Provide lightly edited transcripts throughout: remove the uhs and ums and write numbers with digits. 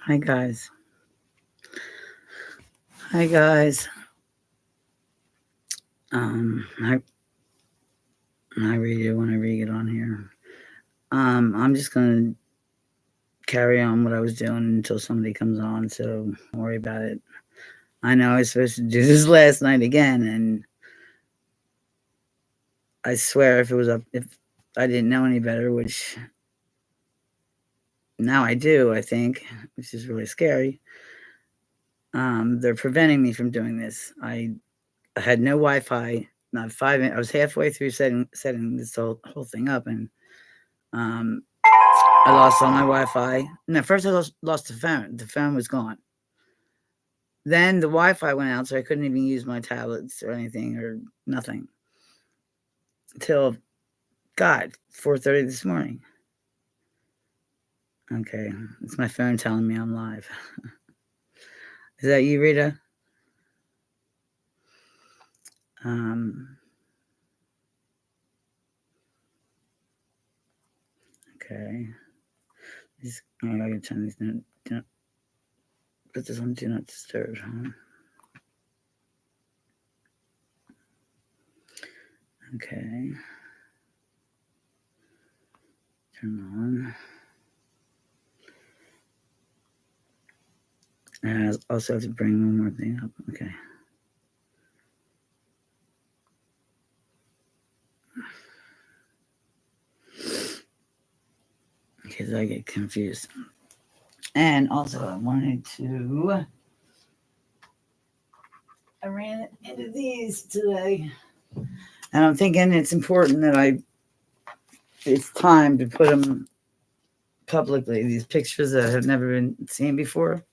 Hi guys. Hi guys. I read it when I read it on here. I'm just gonna carry on what I was doing until somebody comes on, so don't worry about it. I know I was supposed to do this last night again, and I swear if I didn't know any better, which now I do, I think, which is really scary. They're preventing me from doing this. I had no Wi-Fi. Not 5 minutes. I was halfway through setting this whole thing up, and um, I lost all my Wi-Fi. No, first I lost the phone. The phone was gone. Then the Wi-Fi went out, so I couldn't even use my tablets or anything or nothing until God 4:30 this morning. Okay, it's my phone telling me I'm live. Is that you, Rita? Um, okay. I gotta turn these. Put this on do not disturb. Huh? Okay. Turn on. And I also have to bring one more thing up. Okay. Because I get confused. And also, I wanted to. I ran into these today. And I'm thinking it's important that it's time to put them publicly, these pictures that have never been seen before.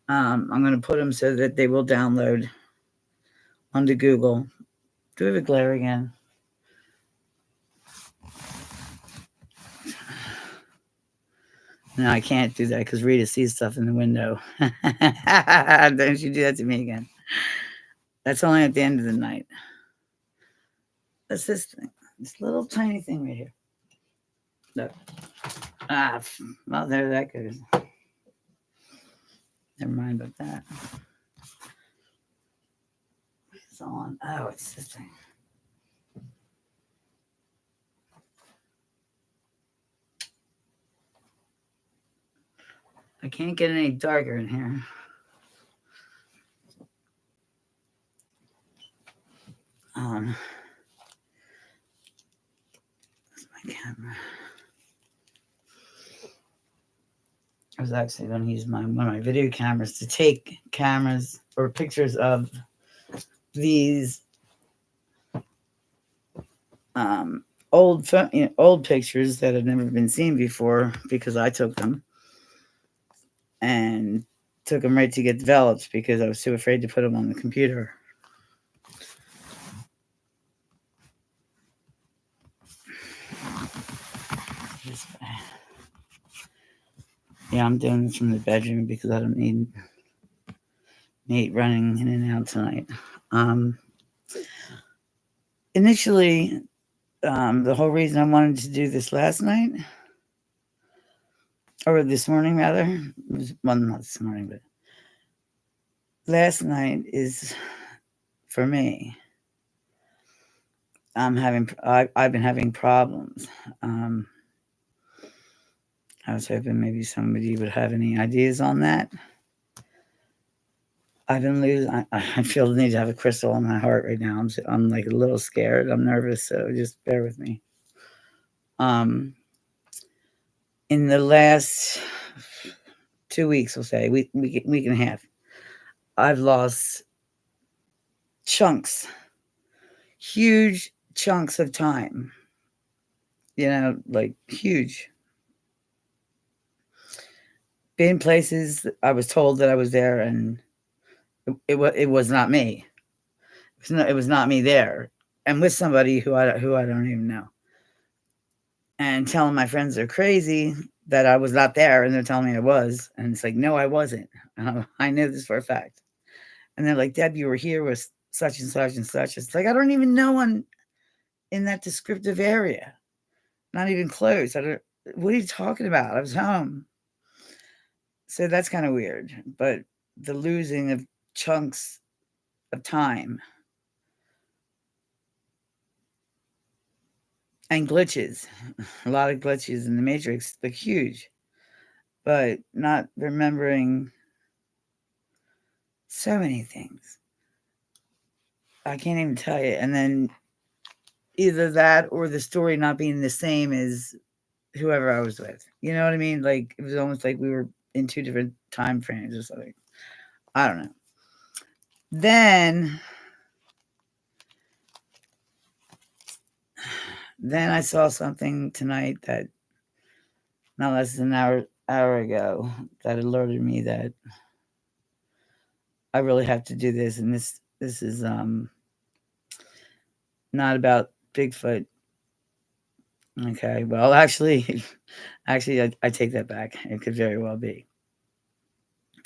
I'm going to put them so that they will download onto Google. Do we have a glare again? No, I can't do that because Rita sees stuff in the window. Don't you do that to me again. That's only at the end of the night. That's this thing. This little tiny thing right here. Look. Well, there that goes. Never mind about that. It's on. Oh, it's this thing. I can't get any darker in here. That's my camera. I was actually going to use one of my video cameras to take cameras or pictures of these um, old pictures that have never been seen before because I took them and took them right to get developed because I was too afraid to put them on the computer. Yeah, I'm doing this from the bedroom because I don't need Nate running in and out tonight. Initially, the whole reason I wanted to do this last night, or this morning rather, it was well, not this morning, but last night is for me. I've been having problems. Um, I was hoping maybe somebody would have any ideas on that. I've been losing. I feel the need to have a crystal on my heart right now. I'm like a little scared. I'm nervous, so just bear with me. Um, in the last 2 weeks, we'll say week and a half, I've lost chunks, huge chunks of time. Like huge. Been places I was told that I was there, and it was not me. It was not me there, and with somebody who I don't even know, and telling my friends they're crazy that I was not there, and they're telling me I was, and it's like no, I wasn't. I know this for a fact, and they're like, Deb, you were here with such and such and such. It's like I don't even know one in that descriptive area, not even close. I don't. What are you talking about? I was home. So that's kind of weird. But the losing of chunks of time and glitches, a lot of glitches in the Matrix, like huge, but not remembering so many things. I can't even tell you. And then either that or the story not being the same as whoever I was with. You know what I mean? Like it was almost like we were in two different time frames or something. I don't know. Then I saw something tonight that not less than an hour ago that alerted me that I really have to do this, and this is not about Bigfoot. Okay, well, actually, I take that back. It could very well be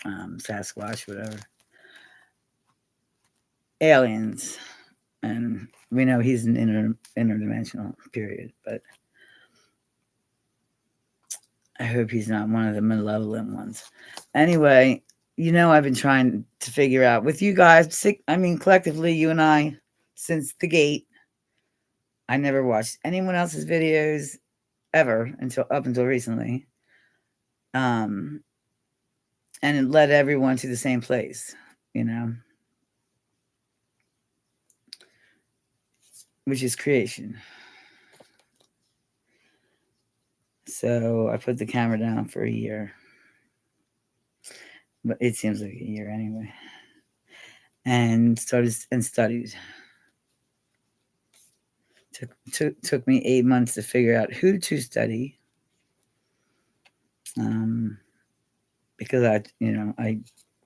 Sasquatch, whatever, aliens, and we know he's an interdimensional. Period. But I hope he's not one of the malevolent ones. Anyway, I've been trying to figure out with you guys. Collectively, you and I, since the gate. I never watched anyone else's videos ever until recently. And it led everyone to the same place, which is creation. So I put the camera down for a year, but it seems like a year anyway, and studied. Took me 8 months to figure out who to study, because I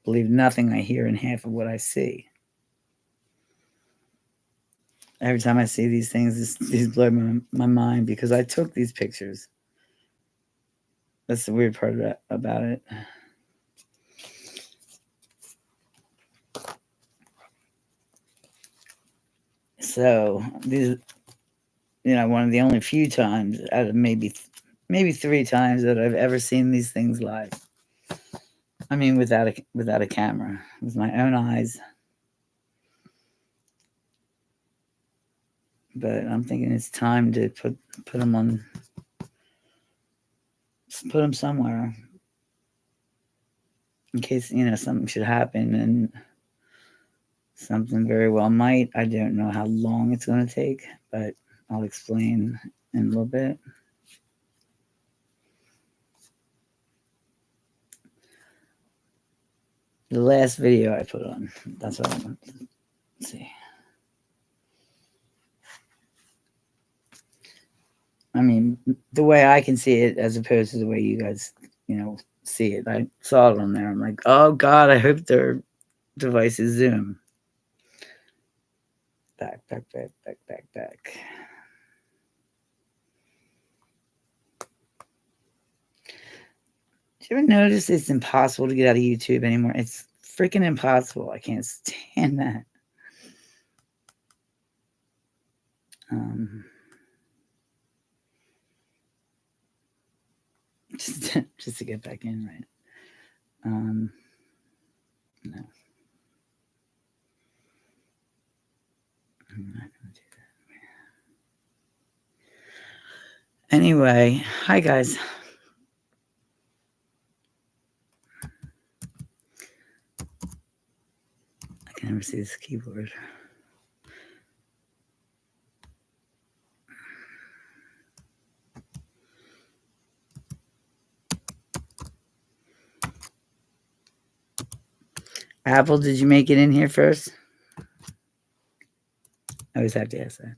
believe nothing I hear and half of what I see. Every time I see these things, these blow my mind because I took these pictures. That's the weird part about it. So these, one of the only few times out of maybe 3 times that I've ever seen these things live. I mean, without a camera, with my own eyes. But I'm thinking it's time to put them on. Put them somewhere in case something should happen, and something very well might. I don't know how long it's going to take, but I'll explain in a little bit. The last video I put on, that's what I want to see. I mean, the way I can see it as opposed to the way you guys, see it. I saw it on there. I'm like, oh God, I hope their devices zoom. Back. Do you ever notice it's impossible to get out of YouTube anymore? It's freaking impossible. I can't stand that. Just to get back in, right? No. I'm not gonna do that. Anyway, hi guys. I can never see this keyboard. Apple, did you make it in here first? I always have to ask that.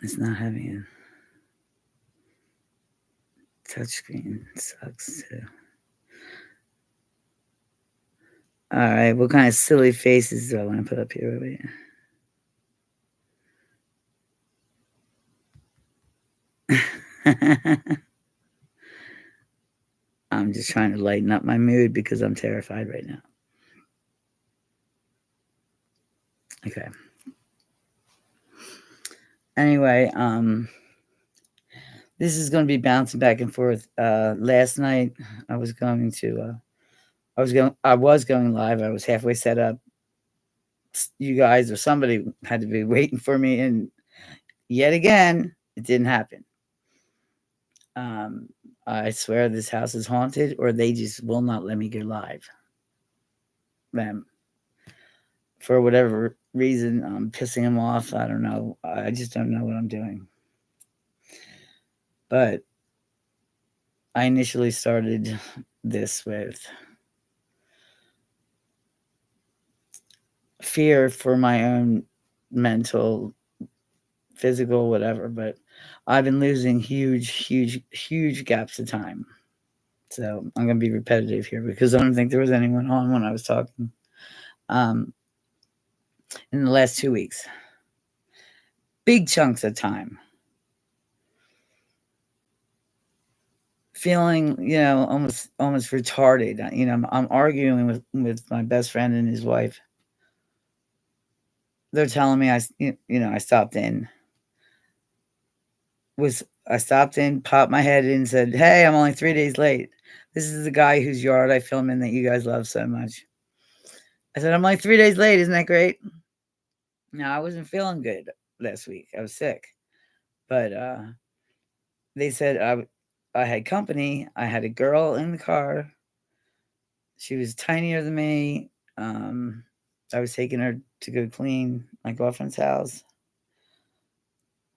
It's not having a touchscreen. Sucks too. All right, what kind of silly faces do I want to put up here? Wait. I'm just trying to lighten up my mood because I'm terrified right now. Okay. Anyway, This is going to be bouncing back and forth. Last night, I was going to. I was going live. I was halfway set up. You guys or somebody had to be waiting for me, and yet again, it didn't happen. Um, I swear this house is haunted, or they just will not let me go live. Them for whatever reason, I'm pissing them off. I don't know. I just don't know what I'm doing. But I initially started this with fear for my own mental, physical, whatever. But I've been losing huge gaps of time. So I'm going to be repetitive here because I don't think there was anyone on when I was talking in the last 2 weeks. Big chunks of time. Feeling, almost retarded. I'm arguing with my best friend and his wife. They're telling me I stopped in. I stopped in, popped my head in, and said, "Hey, I'm only 3 days late. This is the guy whose yard I film in that you guys love so much." I said, "I'm like 3 days late. Isn't that great?" No, I wasn't feeling good last week. I was sick, but they said I had company. I had a girl in the car. She was tinier than me. I was taking her to go clean my girlfriend's house,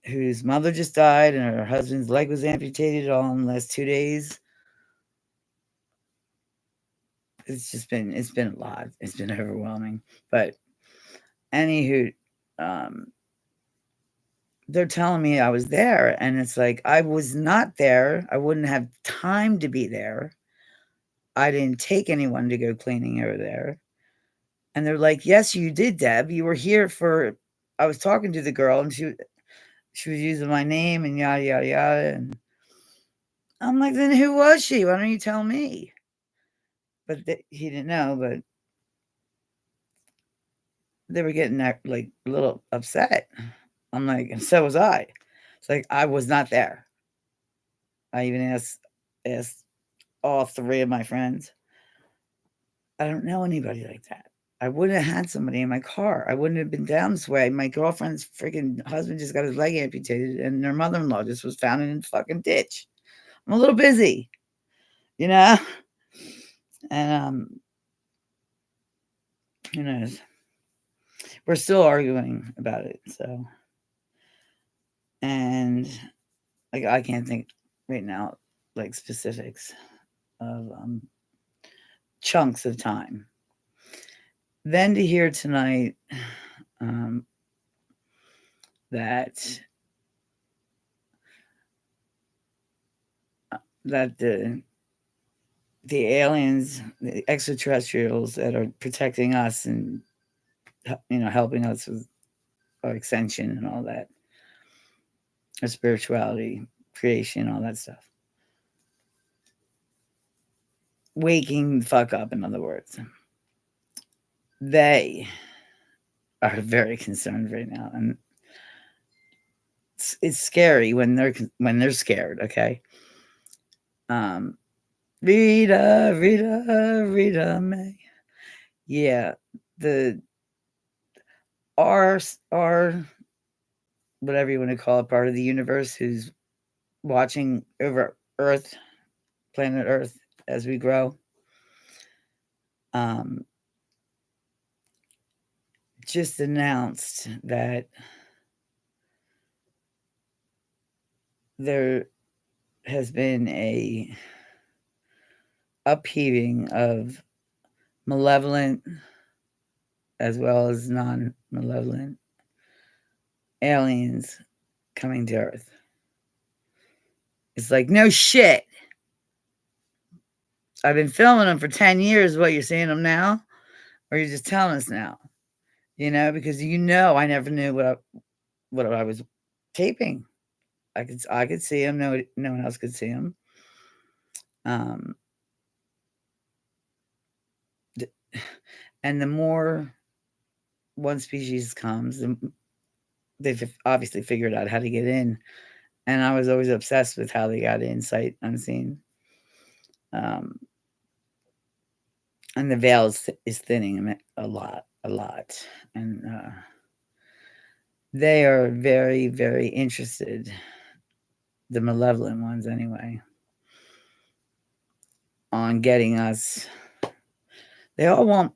whose mother just died, and her husband's leg was amputated all in the last 2 days. It's been a lot. It's been overwhelming. But anywho, they're telling me I was there, and it's like I was not there. I wouldn't have time to be there. I didn't take anyone to go cleaning over there. And they're like, "Yes, you did, Deb. You were here for." I was talking to the girl, and she was using my name and yada yada yada. And I'm like, "Then who was she? Why don't you tell me?" But he didn't know. But they were getting like a little upset. I'm like, and so was I. It's like I was not there. I even asked all three of my friends. I don't know anybody like that. I wouldn't have had somebody in my car. I wouldn't have been down this way. My girlfriend's freaking husband just got his leg amputated, and her mother-in-law just was found in a fucking ditch. I'm a little busy, you know? And who knows? We're still arguing about it, so. And like I can't think right now like specifics of chunks of time. Then to hear tonight that the aliens, the extraterrestrials that are protecting us and helping us with our ascension and all that, our spirituality, creation, all that stuff. Waking the fuck up, in other words. They are very concerned right now, and it's scary when they're scared. Okay. Rita May. Yeah, our whatever you want to call it, part of the universe who's watching over Earth, planet Earth, as we grow. Just announced that there has been a upheaving of malevolent as well as non-malevolent aliens coming to Earth. It's like, no shit. I've been filming them for 10 years. What, you're seeing them now? Or you're just telling us now? Because I never knew what I was taping. I could see them. No one else could see them. And the more one species comes, they've obviously figured out how to get in. And I was always obsessed with how they got in sight unseen. Um, and the veil is thinning a lot. And they are very, very interested, the malevolent ones anyway, on getting us. They all want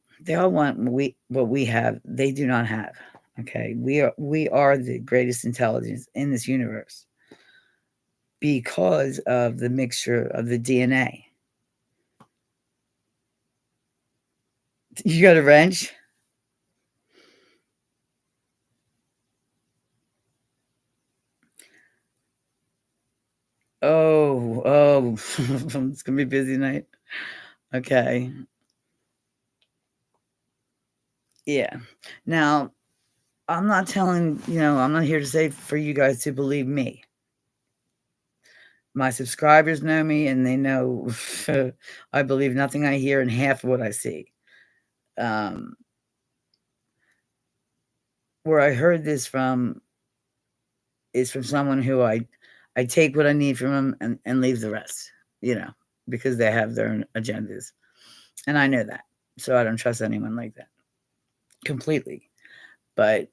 what we have. They do not have. Okay, we are the greatest intelligence in this universe because of the mixture of the DNA. You got a wrench? Oh, it's gonna be a busy night. Okay, yeah. Now, I'm not telling, I'm not here to say for you guys to believe me. My subscribers know me and they know I believe nothing I hear and half of what I see. Um, where I heard this from is from someone who I take what I need from them and leave the rest, because they have their own agendas. And I know that. So I don't trust anyone like that completely. But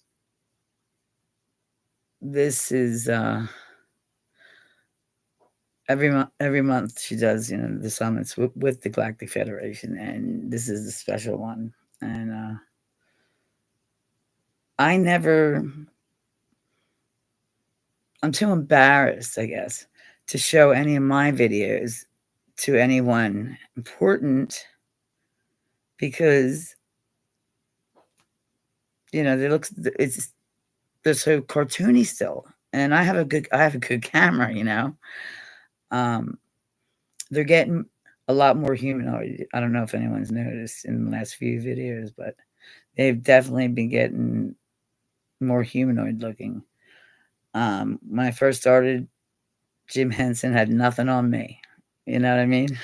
this is every month she does, the summits with the Galactic Federation, and this is a special one. And I'm too embarrassed, I guess, to show any of my videos to anyone important because it's they're so cartoony still, and I have a good camera. Um, they're getting a lot more humanoid. I don't know if anyone's noticed in the last few videos, but they've definitely been getting more humanoid looking. When I first started, Jim Henson had nothing on me. You know what I mean?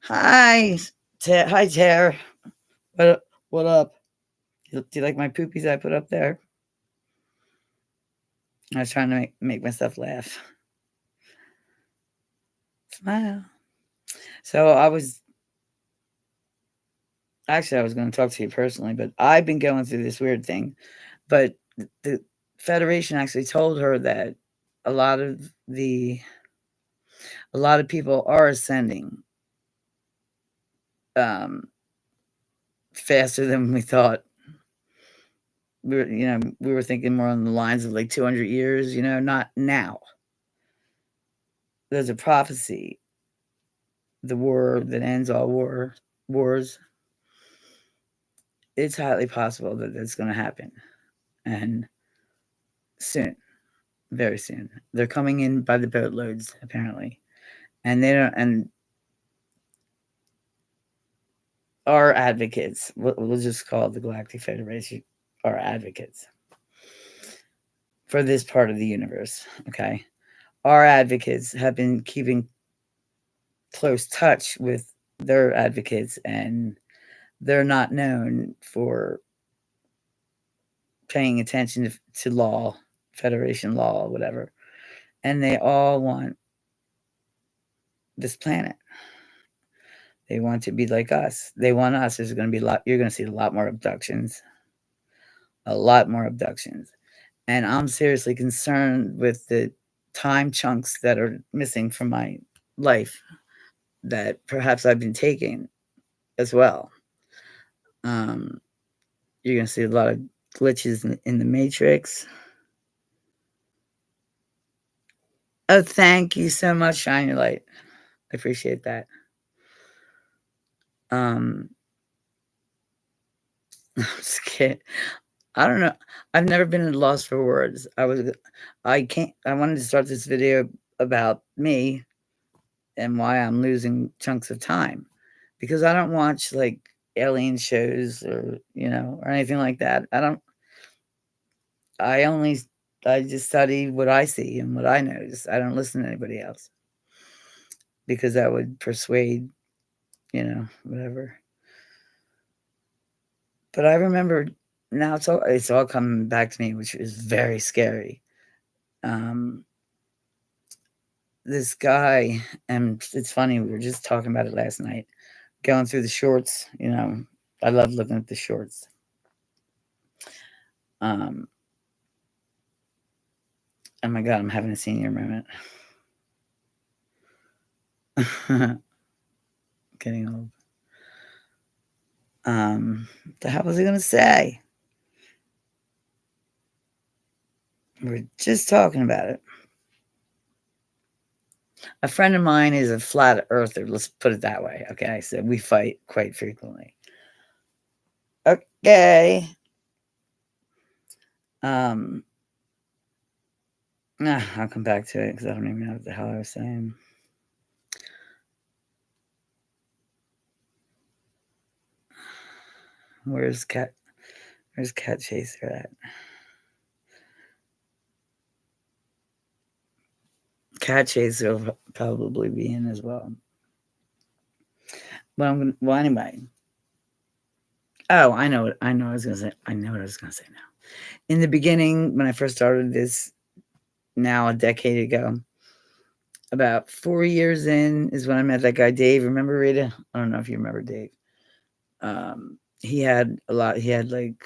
Hi, hi, Tara. What up? Do you like my poopies I put up there? I was trying to make myself laugh. Smile. So I was going to talk to you personally, but I've been going through this weird thing. But the Federation actually told her that a lot of people are ascending faster than we thought. We were thinking more on the lines of like 200 years, not now. There's a prophecy, the war that ends all wars. It's highly possible that that's going to happen, and soon, very soon. They're coming in by the boatloads, apparently, and they don't. And our advocates, we'll just call it the Galactic Federation, our advocates for this part of the universe. Okay, our advocates have been keeping close touch with their advocates, and they're not known for paying attention to law, Federation law, whatever. And they all want this planet. They want to be like us. They want us. There's going to be you're going to see a lot more abductions. A lot more abductions. And I'm seriously concerned with the time chunks that are missing from my life that perhaps I've been taking as well. You're going to see a lot of glitches in the matrix. Oh, thank you so much, Shine Your Light. I appreciate that. I'm scared. I don't know. I've never been at a loss for words. I wanted to start this video about me and why I'm losing chunks of time, because I don't watch like alien shows or anything like that. I only I just study what I see and what I notice. I don't listen to anybody else because that would persuade, whatever. But I remember now it's all coming back to me, which is very scary. This guy, and it's funny, we were just talking about it last night, going through the shorts, I love looking at the shorts. Oh my God, I'm having a senior moment. Getting old. What the hell was I going to say? We're just talking about it. A friend of mine is a flat earther. Let's put it that way. Okay. So we fight quite frequently. Okay. I'll come back to it because I don't even know what the hell I was saying. Where's Cat Chaser at? Cat Chaser will probably be in as well. Well, anyway. Oh, I know what I was gonna say. I know what I was gonna say now. In the beginning, when I first started this, now a decade ago, about 4 years in is when I met that guy Dave. Remember Rita? I don't know if you remember Dave. He had like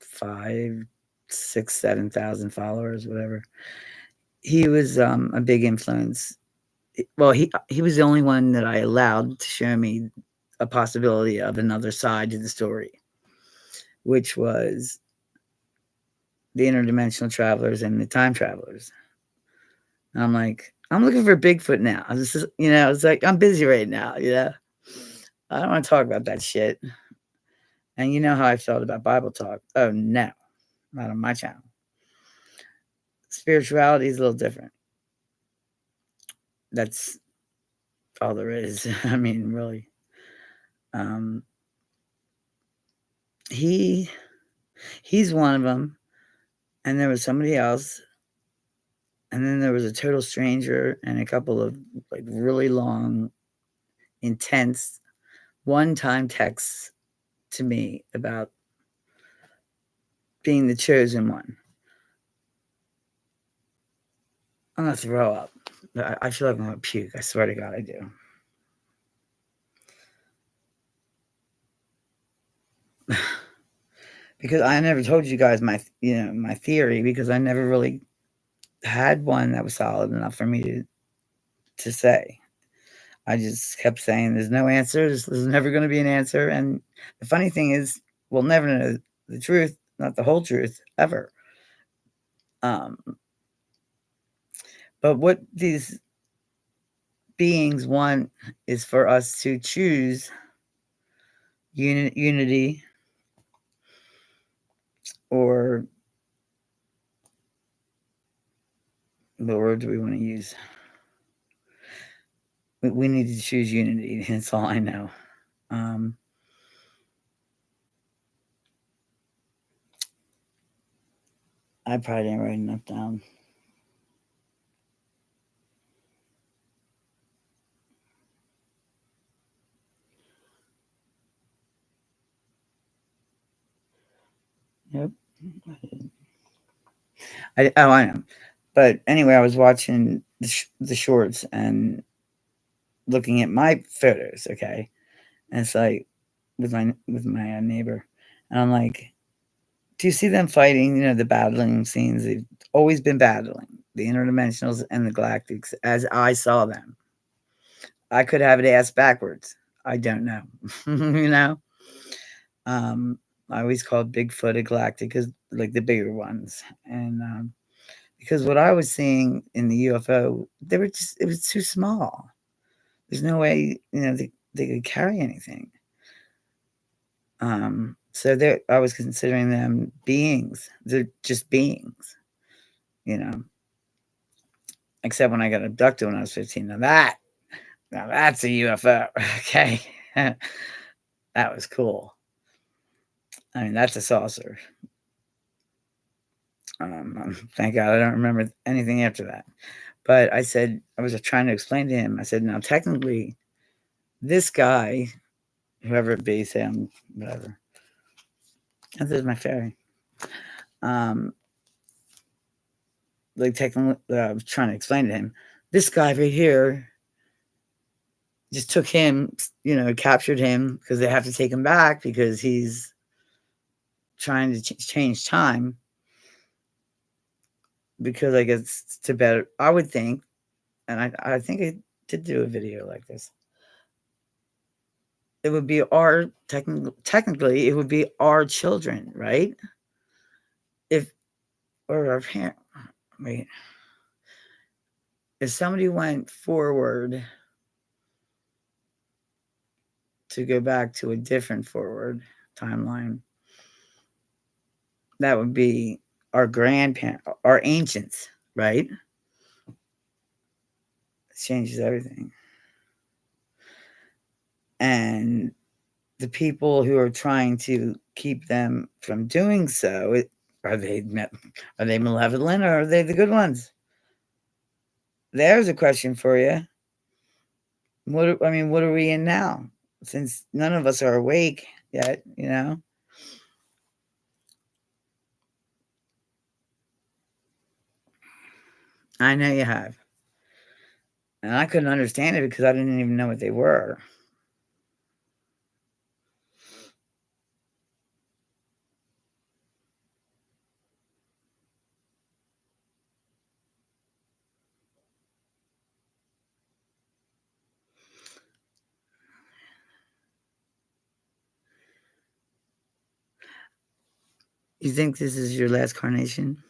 5, 6, 7,000 followers, whatever. He was a big influence. Well, he was the only one that I allowed to show me a possibility of another side to the story, which was the interdimensional travelers and the time travelers. And I'm like, I'm looking for Bigfoot now. It's like, I'm busy right now. I don't want to talk about that shit. And you know how I felt about Bible talk. Oh, no, not on my channel. Spirituality is a little different. That's all there is. I mean, really. He's one of them. And there was somebody else. And then there was a total stranger and a couple of like really long, intense, one-time texts to me about being the chosen one. I'm gonna throw up. I feel like I'm gonna puke. I swear to God, I do. Because I never told you guys my theory, because I never really had one that was solid enough for me to say. I just kept saying there's no answer. There's never going to be an answer. And the funny thing is, we'll never know the truth, not the whole truth, ever. But what these beings want is for us to choose unity, or what word do we want to use? We need to choose unity. That's all I know. I probably didn't write enough down. Yep. I know. But anyway, I was watching the shorts and looking at my photos, okay? And it's like with my neighbor, and I'm like, do you see them fighting? The battling scenes. They've always been battling, the interdimensionals and the galactics, as I saw them. I could have it asked backwards. I don't know. I always called Bigfoot a galactic, because like the bigger ones, and because what I was seeing in the UFO, it was too small. There's no way they could carry anything. So I was considering them beings. They're just beings, except when I got abducted when I was 15. Now that's a UFO. Okay. That was cool. I mean, that's a saucer. Thank God I don't remember anything after that. But I was trying to explain to him. I said, now technically, this guy, whoever it be, say I'm whatever. And there's my fairy. like technically, I was trying to explain to him, this guy right here just took him, captured him because they have to take him back because he's trying to change time because I guess to better, I would think, and I think I did do a video like this. It would be technically, it would be our children, right? If, or our parent, wait, if somebody went forward to go back to a different forward timeline, that would be our grandparents, our ancients, right? It changes everything. And the people who are trying to keep them from doing so, are they malevolent or are they the good ones? There's a question for you. What are we in now? Since none of us are awake yet, I know you have. And I couldn't understand it because I didn't even know what they were. You think this is your last carnation?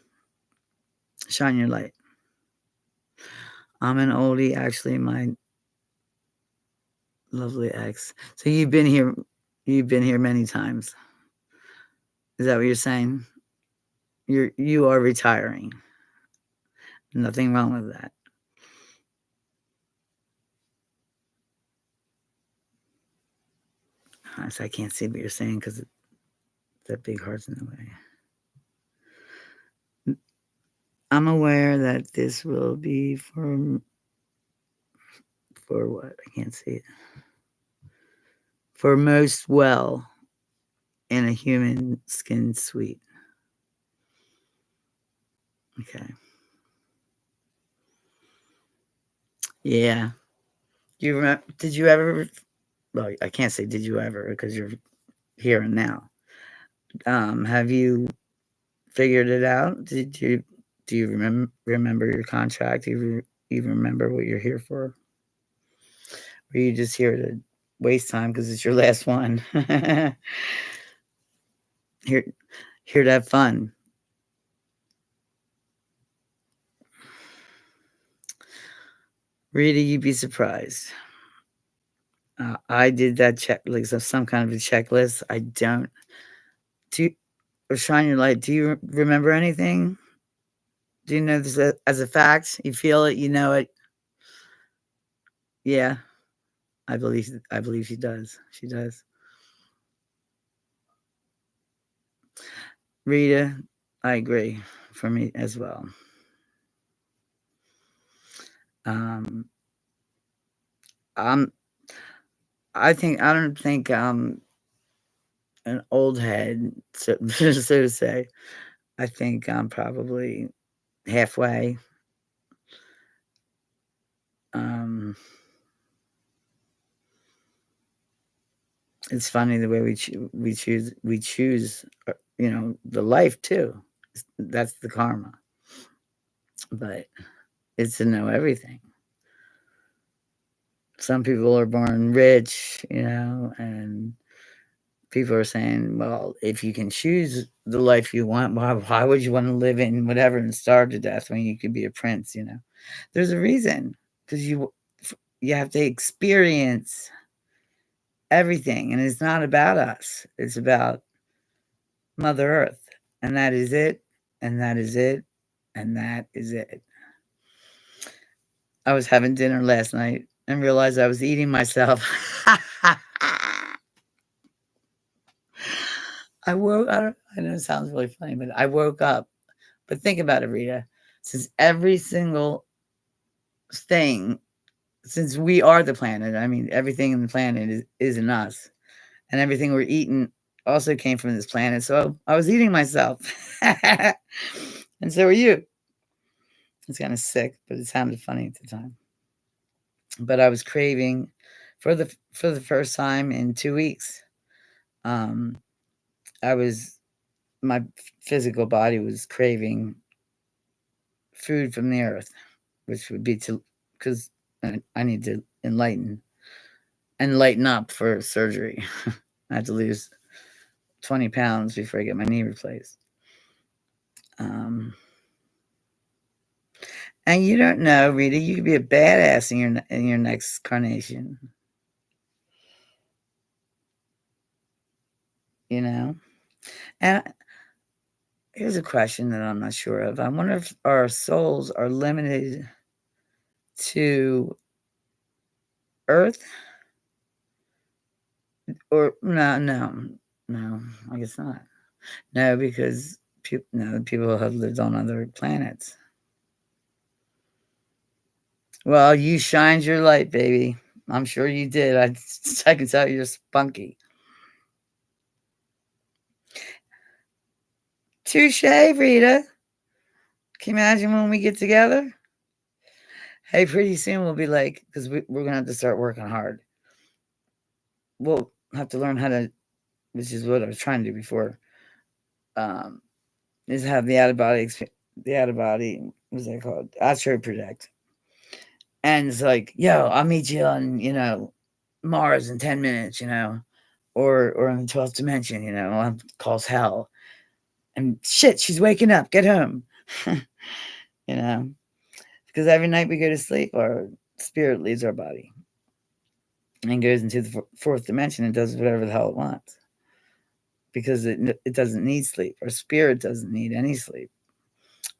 Shine your light. I'm an oldie, actually, my lovely ex. So you've been here many times. Is that what you're saying? You are retiring. Nothing wrong with that. So I can't see what you're saying because that big heart's in the way. I'm aware that this will be for what? I can't see it. For most well in a human skin suite. Okay. Yeah. Do you remember? Did you ever? Well, I can't say did you ever because you're here and now. Have you figured it out? Do you remember your contract? Do you even remember what you're here for? Or are you just here to waste time because it's your last one? here to have fun. Rita, you'd be surprised. I did that check, like some kind of a checklist. I don't. Do you, or shine your light? Do you remember anything? Do you know this as a fact? You feel it. You know it. Yeah, I believe. She does. She does. Rita, I agree. For me as well. I'm. I don't think I'm an old head, so, so to say. I think I'm probably halfway. It's funny the way we choose, the life too. That's the karma, but it's to know everything. Some people are born rich, and people are saying, well, if you can choose the life you want, why would you want to live in whatever and starve to death when you could be a prince? There's a reason, because you have to experience everything, and it's not about us. It's about Mother Earth, and that is it, and that is it, and that is it. I was having dinner last night and realized I was eating myself. I know it sounds really funny, but I woke up. But think about it, Rita. Since every single thing, since we are the planet, I mean, everything in the planet is in us. And everything we're eating also came from this planet. So I was eating myself. And so are you. was kind of sick, but it sounded funny at the time. But I was craving for the first time in 2 weeks. Um, I was my physical body was craving food from the earth, which would be to because I need to lighten up for surgery. I had to lose 20 pounds before I get my knee replaced. And you don't know, Rita, you could be a badass in your next carnation. You know? And here's a question that I'm not sure of. I wonder if our souls are limited to Earth, or no, I guess not. No, because people have lived on other planets. Well, you shined your light, baby. I'm sure you did. I can tell you're spunky. Touche, Rita. Can you imagine when we get together? Hey, pretty soon we'll be like, because we're going to have to start working hard. We'll have to learn how to, which is what I was trying to do before, is have the out of body, what's that called? Astro project. And it's like, yo, I'll meet you on, Mars in 10 minutes, or in the 12th dimension, calls hell. And shit, she's waking up, get home. Because every night we go to sleep, our spirit leaves our body and goes into the fourth dimension and does whatever the hell it wants. Because it doesn't need sleep. Our spirit doesn't need any sleep.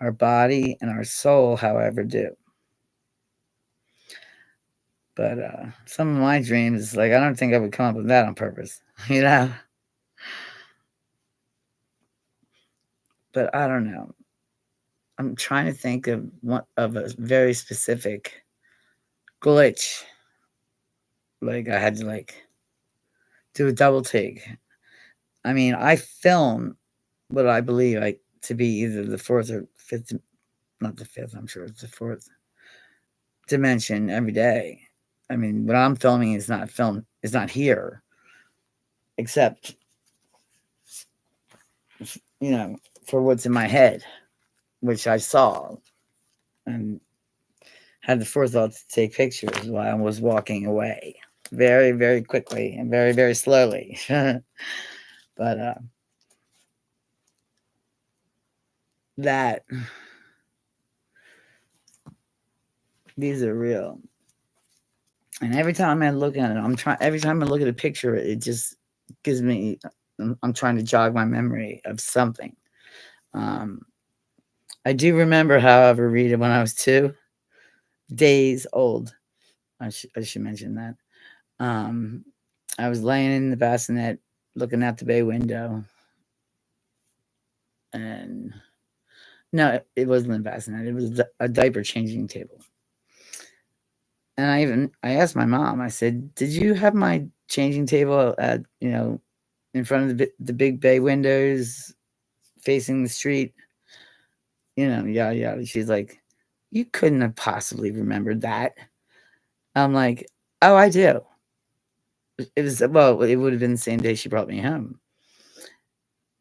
Our body and our soul, however, do. But some of my dreams, like, I don't think I would come up with that on purpose, But I don't know. I'm trying to think of a very specific glitch. Like, I had to do a double take. I mean, I film what I believe to be either the fourth or fifth, not the fifth. I'm sure it's the fourth dimension every day. I mean, what I'm filming is not here, except for what's in my head, which I saw and had the forethought to take pictures while I was walking away very, very quickly and very, very slowly. But these are real. And every time I look at it, every time I look at a picture, it just gives me, I'm trying to jog my memory of something. I do remember, however, Rita, when I was 2 days old, I should mention that. I was laying in the bassinet looking out the bay window. And no, it wasn't a bassinet. It was a diaper changing table. And I asked my mom, I said, did you have my changing table at, in front of the big bay windows facing the street? Yeah. She's like, you couldn't have possibly remembered that. I'm like, oh, I do. It would have been the same day she brought me home.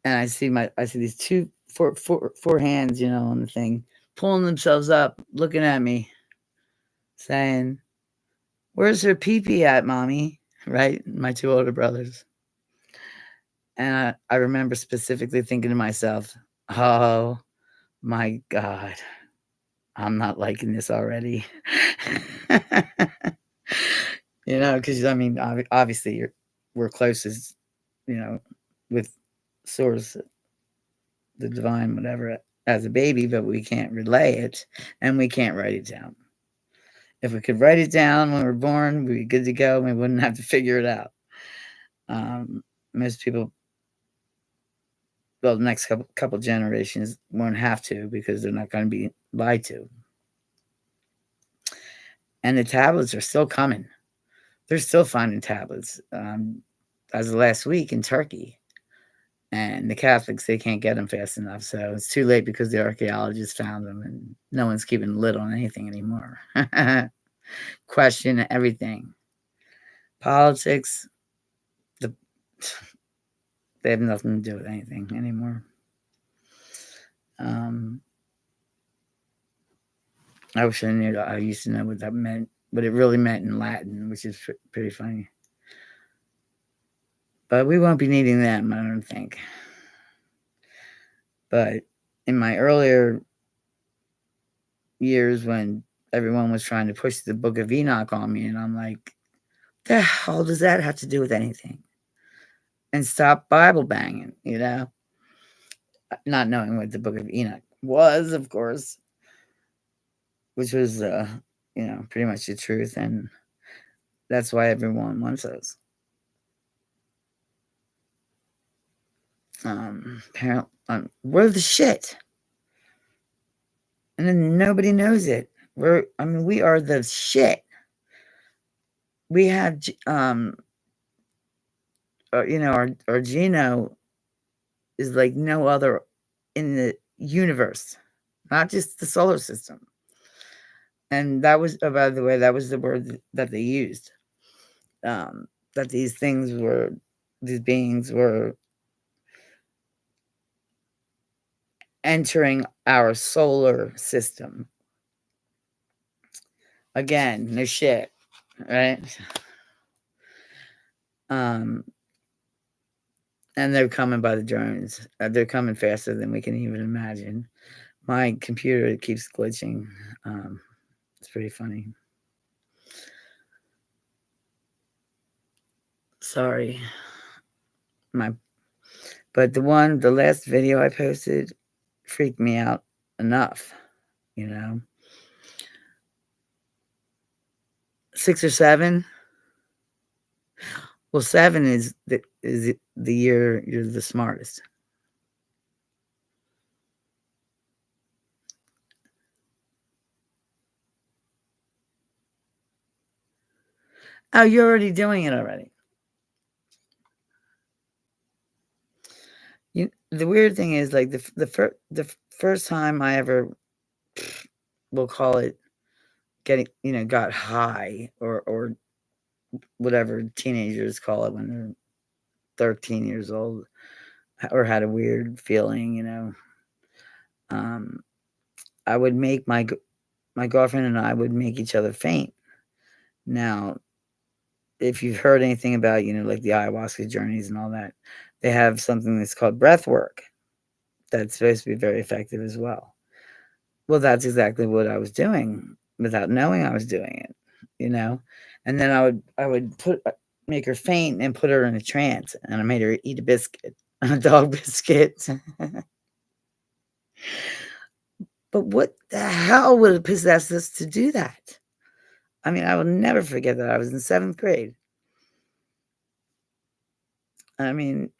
And I see these four hands, on the thing, pulling themselves up, looking at me, saying, where's her pee-pee at, mommy? Right? My 2 older brothers. And I remember specifically thinking to myself, oh my God, I'm not liking this already. Because I mean, obviously we're closest, with source, the divine, whatever, as a baby, but we can't relay it and we can't write it down. If we could write it down when we were born, we'd be good to go. And we wouldn't have to figure it out. Most people, well, the next couple generations won't have to because they're not going to be lied to. And the tablets are still coming. They're still finding tablets. As of last week in Turkey, And the Catholics, they can't get them fast enough. So it's too late because the archaeologists found them and no one's keeping a lid on anything anymore. Question everything. Politics, they have nothing to do with anything anymore. I wish I knew. I used to know what that meant, what it really meant in Latin, which is pretty funny. But we won't be needing them, I don't think. But in my earlier years, when everyone was trying to push the Book of Enoch on me, and I'm like, the hell does that have to do with anything? And stop Bible banging, not knowing what the Book of Enoch was, of course, which was, pretty much the truth. And that's why everyone wants us. Apparently, we're the shit. And then nobody knows it. We are the shit. We have, our Geno is like no other in the universe, not just the solar system. And that was, by the way, that was the word that they used. That these beings were entering our solar system. Again, no shit, right? And they're coming by the drones. They're coming faster than we can even imagine. My computer keeps glitching. It's pretty funny. Sorry. But the last video I posted freaked me out enough, 6 or 7. Well, 7 is the year you're the smartest. Oh, you're already doing it already. The weird thing is, like, the first time I ever, we'll call it, got high, or whatever teenagers call it when they're 13 years old, or had a weird feeling, I would make my girlfriend and I would make each other faint. Now, if you've heard anything about, like the ayahuasca journeys and all that, they have something that's called breath work that's supposed to be very effective as well. Well, that's exactly what I was doing without knowing I was doing it, and then I would make her faint and put her in a trance, and I made her eat a biscuit, a dog biscuit. But what the hell would have possessed us to do that? I mean, I will never forget that. I was in 7th grade. I mean,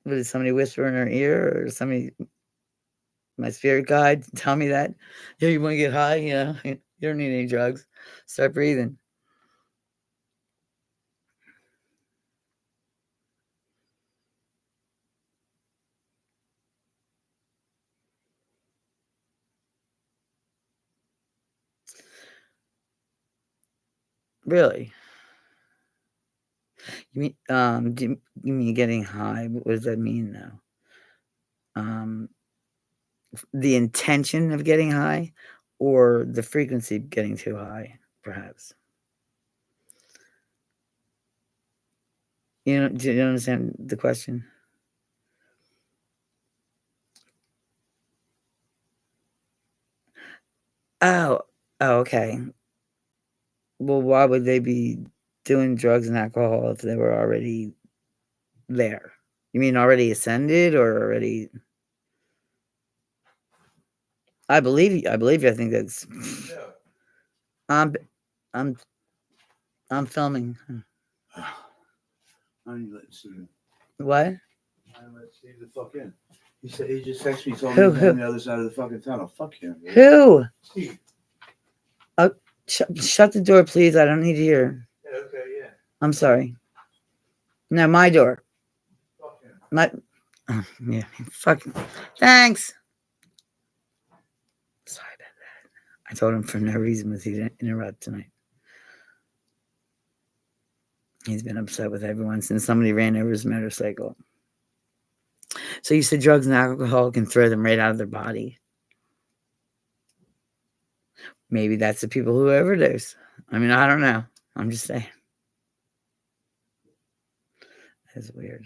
did somebody whisper in her ear, or my spirit guide, tell me that? Yeah, you want to get high? You don't need any drugs. Start breathing. Really? You mean, do you mean getting high? What does that mean, though? The intention of getting high, or the frequency of getting too high, perhaps? Do you understand the question? Oh, okay. Well, why would they be doing drugs and alcohol if they were already there? You mean already ascended, or already? I believe you. I think that's. I'm filming. I need to let Steve. What? I let Steve the fuck in. He said he just texted me, told me he's on the other side of the fucking tunnel. Fuck him. Dude. Who? Steve. Shut the door, please. I don't need to hear. Yeah, okay, yeah. I'm sorry. No, my door. Fuck him. Yeah, fucking thanks. Sorry about that. I told him for no reason was he didn't interrupt tonight. He's been upset with everyone since somebody ran over his motorcycle. So you said drugs and alcohol can throw them right out of their body. Maybe that's the people who overdose. I mean, I don't know. I'm just saying. That's weird.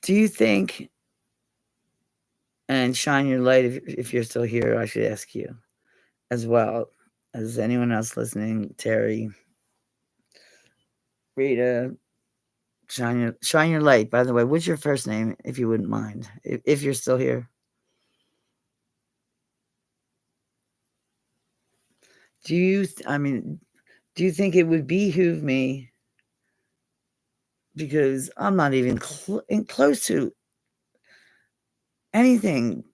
Do you think, and shine your light if you're still here, I should ask you as well as anyone else listening, Terry, Rita, shine your light. By the way, what's your first name, if you wouldn't mind, if you're still here? Do you think it would behoove me, because I'm not even close to anything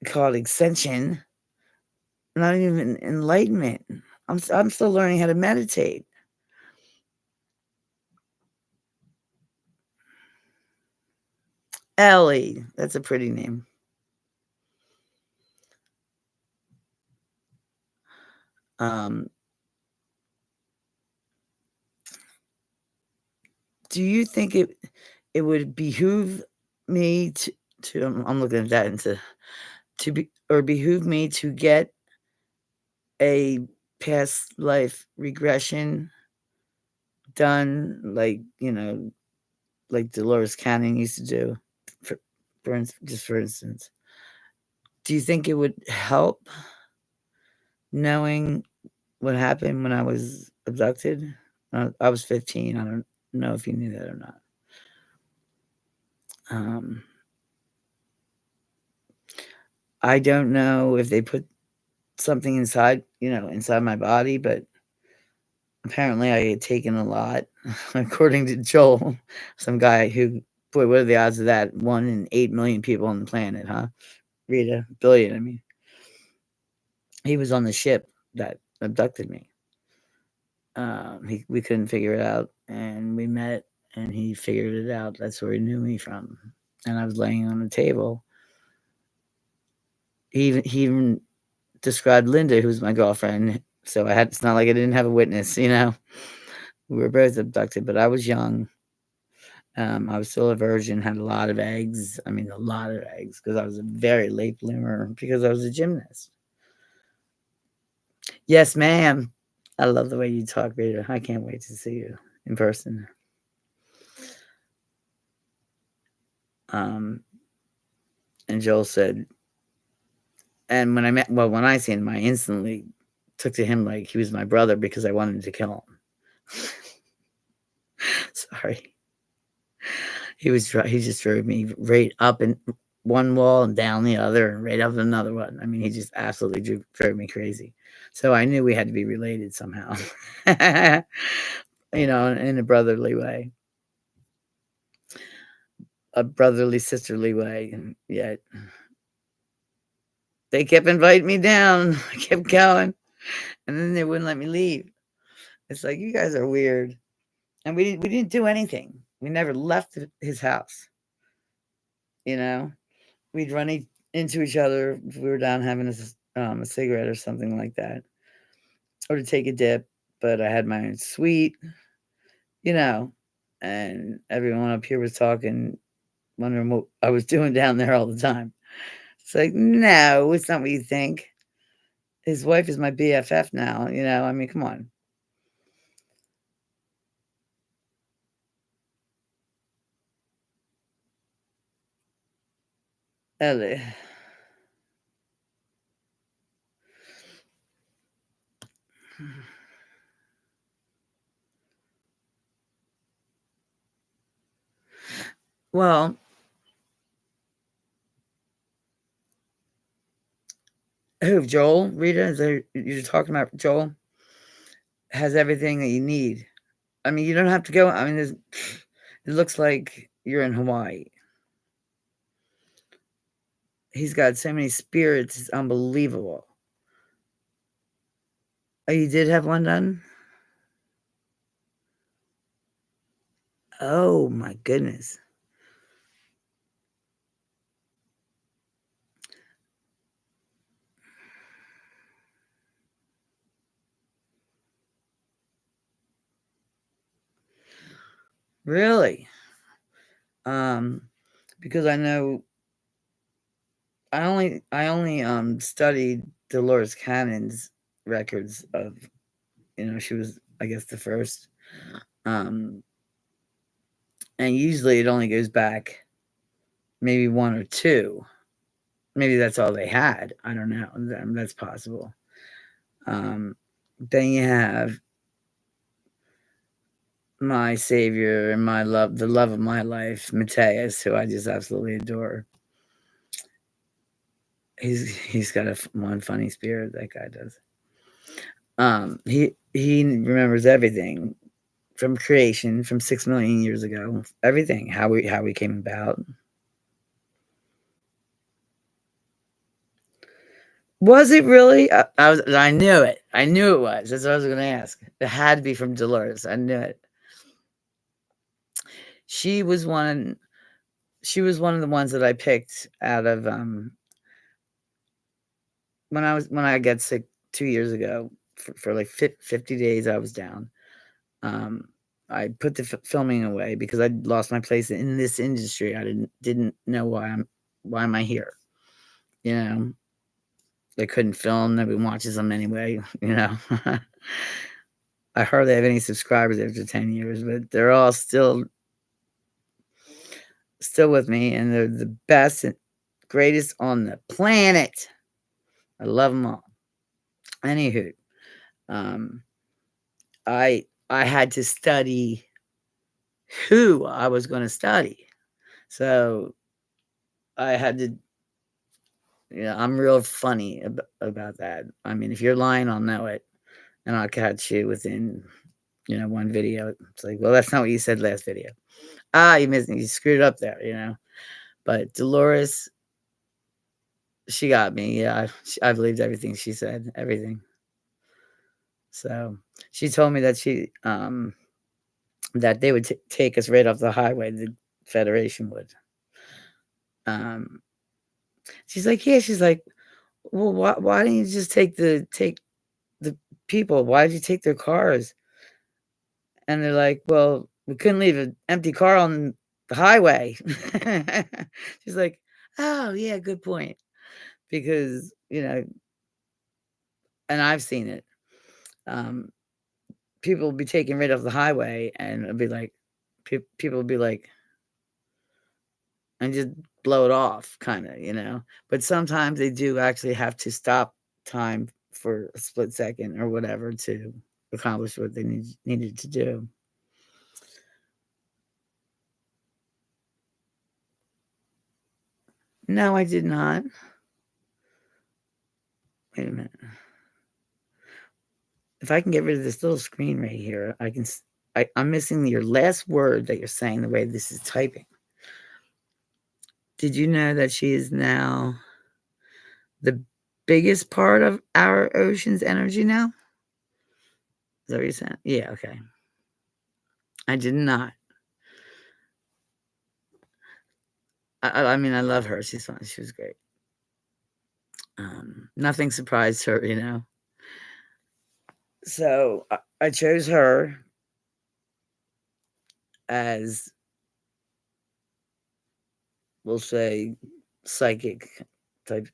called ascension, not even enlightenment. I'm still learning how to meditate. Ellie, that's a pretty name. Do you think it would behoove me to I'm looking at that behoove me to get a past life regression done, like, like Dolores Cannon used to do, for instance? Do you think it would help knowing what happened when I was abducted? I was 15. I don't know if you knew that or not. I don't know if they put something inside my body, but apparently I had taken a lot, according to Joel, some guy who, boy, what are the odds of that? 1 in 8 million people on the planet, huh? Rita, billion, I mean. He was on the ship that abducted me. We couldn't figure it out, and we met, and he figured it out. That's where he knew me from. And I was laying on the table. He even described Linda, who's my girlfriend. So it's not like I didn't have a witness, We were both abducted, but I was young. I was still a virgin, had a lot of eggs. I mean, a lot of eggs, because I was a very late bloomer, because I was a gymnast. Yes, ma'am. I love the way you talk, Rita. I can't wait to see you in person. And Joel said, and when I seen him, I instantly took to him like he was my brother, because I wanted to kill him. Sorry. He just drove me right up in one wall and down the other and right up another one. I mean, he just absolutely drove me crazy. So I knew we had to be related somehow, in a brotherly way, a brotherly, sisterly way. And yet they kept inviting me down. I kept going, and then they wouldn't let me leave. It's like, you guys are weird. And we didn't do anything. We never left his house. We'd run into each other if we were down having a cigarette or something like that, or to take a dip. But I had my own suite, and everyone up here was talking, wondering what I was doing down there all the time. It's like, no, it's not what you think. His wife is my BFF now, I mean, come on. Ellie. Well, who, Joel? Rita? You're talking about Joel? Has everything that you need. I mean, you don't have to go. I mean, it looks like you're in Hawaii. He's got so many spirits. It's unbelievable. Oh, you did have one done? Oh my goodness. Really? Because I know I only studied Dolores Cannon's records of, she was, I guess, the first. Um and usually it only goes back maybe one or two. Maybe that's all they had. I don't know. That's possible. Then you have my savior and my love, the love of my life, Mateus, who I just absolutely adore. He's got one funny spirit. That guy does. He remembers everything from creation, from 6 million years ago. Everything, how we came about. Was it really? I knew it. I knew it was. That's what I was going to ask. It had to be from Dolores. I knew it. She was one. She was one of the ones that I picked out of when I got sick 2 years ago for like 50 days. I was down. I put the filming away because I lost my place in this industry. I didn't know why am I here? You know, they couldn't film. Nobody watches them anyway. You know, I hardly have any subscribers after 10 years, but they're all still with me, and they're the best and greatest on the planet. I love them all. Anywho, um, I had to study who I was going to study, so I had to. I'm real funny about that. I mean, if you're lying, I'll know it, and I'll catch you within, one video. It's like, well, that's not what you said last video. You screwed up there. But Dolores, she got me. Yeah, I believed everything she said, everything. So she told me that that they would take us right off the highway. The Federation would. She's like, yeah. She's like, well, why didn't you just take the people? Why did you take their cars? And they're like, well, we couldn't leave an empty car on the highway. She's like, oh yeah, good point. Because and I've seen it. People will be taken right off the highway, and it'll be like, people will be like, and just blow it off, kind of. But sometimes they do actually have to stop time for a split second or whatever to accomplish what they needed to do. No, I did not. Wait a minute. If I can get rid of this little screen right here, I'm missing your last word that you're saying the way this is typing. Did you know that she is now the biggest part of our ocean's energy now? Is that what you're saying? Yeah, okay. I did not. I mean, I love her. She's fun. She was great. Nothing surprised her. So I chose her as, we'll say, psychic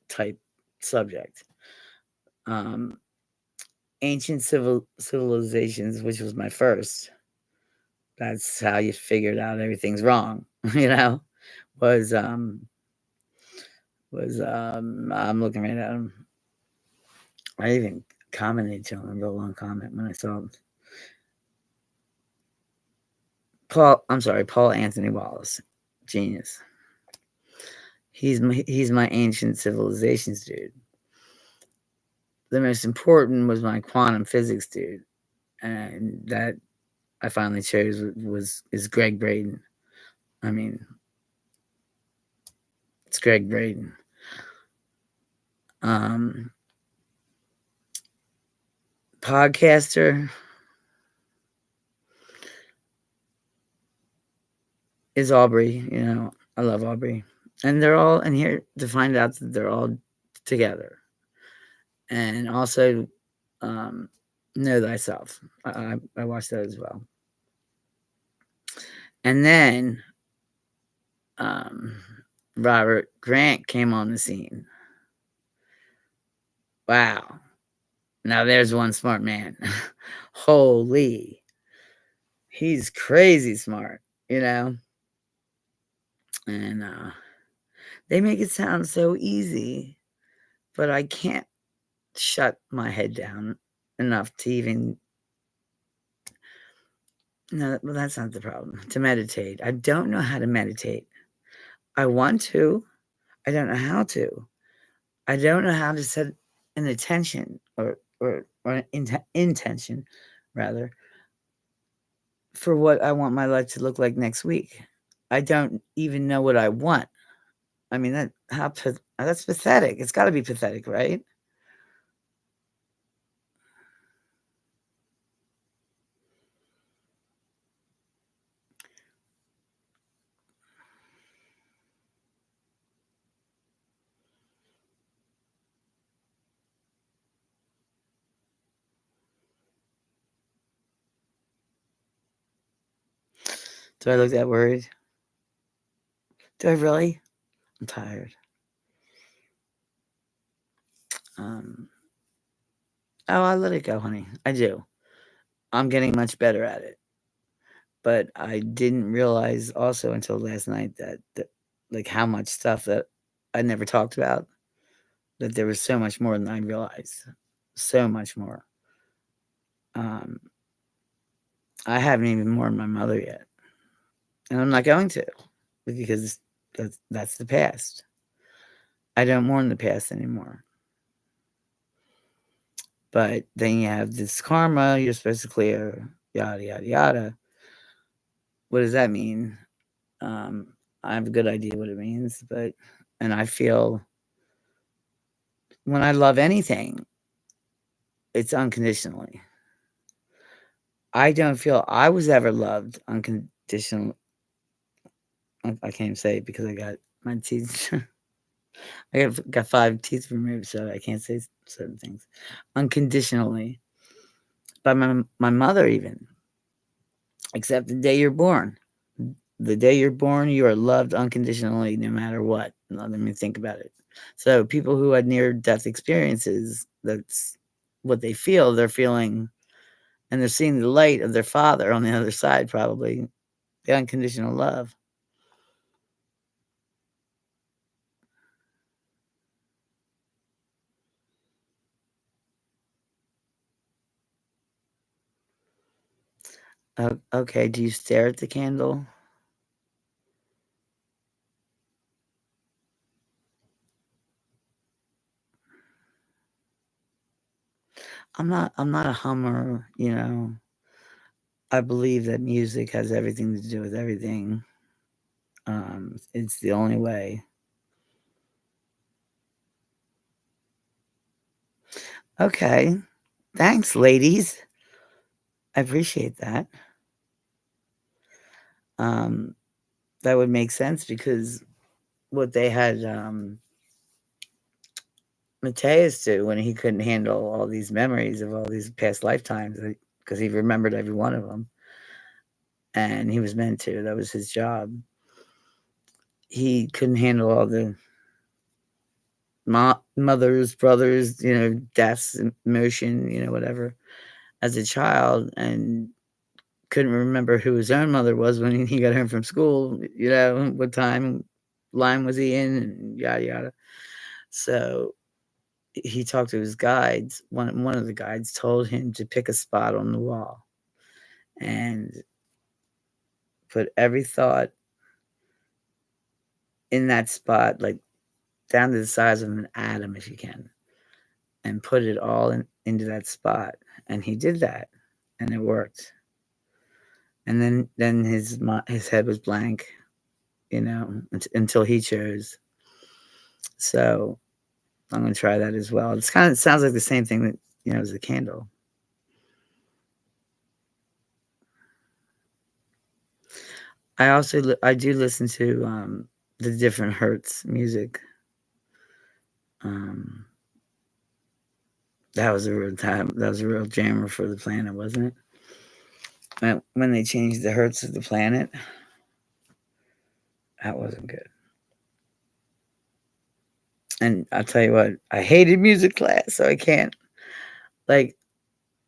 type subject. Ancient civilizations, which was my first. That's how you figured out everything's wrong. Was I'm looking right at him. I even commented to him, a real long comment when I saw him. Paul Anthony Wallace, genius. He's my ancient civilizations dude. The most important was my quantum physics dude, and that I finally chose is Greg Braden. I mean, it's Greg Braden. Podcaster. is Aubrey. You know, I love Aubrey. And they're all in here to find out that they're all together. And also, um, Know Thyself. I watched that as well. And then um, Robert Grant came on the scene. Wow. Now there's one smart man. Holy. He's crazy smart, you know? And they make it sound so easy, but I can't shut my head down enough to even. No, well, that's not the problem. To meditate. I don't know how to meditate. I want to. I don't know how to. I don't know how to set an attention or an intention, rather, for what I want my life to look like next week. I don't even know what I want. I mean, that's pathetic. It's got to be pathetic, right? Do I look that worried? Do I really? I'm tired. Oh, I let it go, honey. I do. I'm getting much better at it. But I didn't realize also until last night that like how much stuff that I never talked about, that there was so much more than I realized. So much more. Um, I haven't even mourned my mother yet. And I'm not going to, because that's the past. I don't mourn the past anymore. But then you have this karma you're supposed to clear, yada, yada, yada. What does that mean? I have a good idea what it means, and I feel when I love anything, it's unconditionally. I don't feel I was ever loved unconditionally. I can't even say it because I got my teeth. I got 5 teeth removed, so I can't say certain things unconditionally by my mother even, except the day you're born. The day you're born, you are loved unconditionally no matter what. Now, let me think about it. So people who had near-death experiences, that's what they feel. They're feeling, and they're seeing the light of their father on the other side, probably the unconditional love. Okay, do you stare at the candle? I'm not a hummer, you know. I believe that music has everything to do with everything. It's the only way. Okay. Thanks, ladies. I appreciate that. Um, that would make sense because what they had Mateus do when he couldn't handle all these memories of all these past lifetimes, because he remembered every one of them, and he was meant to. That was his job. He couldn't handle all the mothers, brothers, deaths, emotion, whatever, as a child, and couldn't remember who his own mother was when he got home from school, what time line was he in, and yada yada. So he talked to his guides. One of the guides told him to pick a spot on the wall and put every thought in that spot, like down to the size of an atom, if you can, and put it all into that spot. And he did that, and it worked. And then his head was blank, until he chose. So I'm going to try that as well. It sounds like the same thing that, as the candle. I do listen to the different Hertz music. Um, that was a real time. That was a real jammer for the planet, wasn't it? When they changed the Hertz of the planet, that wasn't good. And I'll tell you what, I hated music class, so I can't. Like,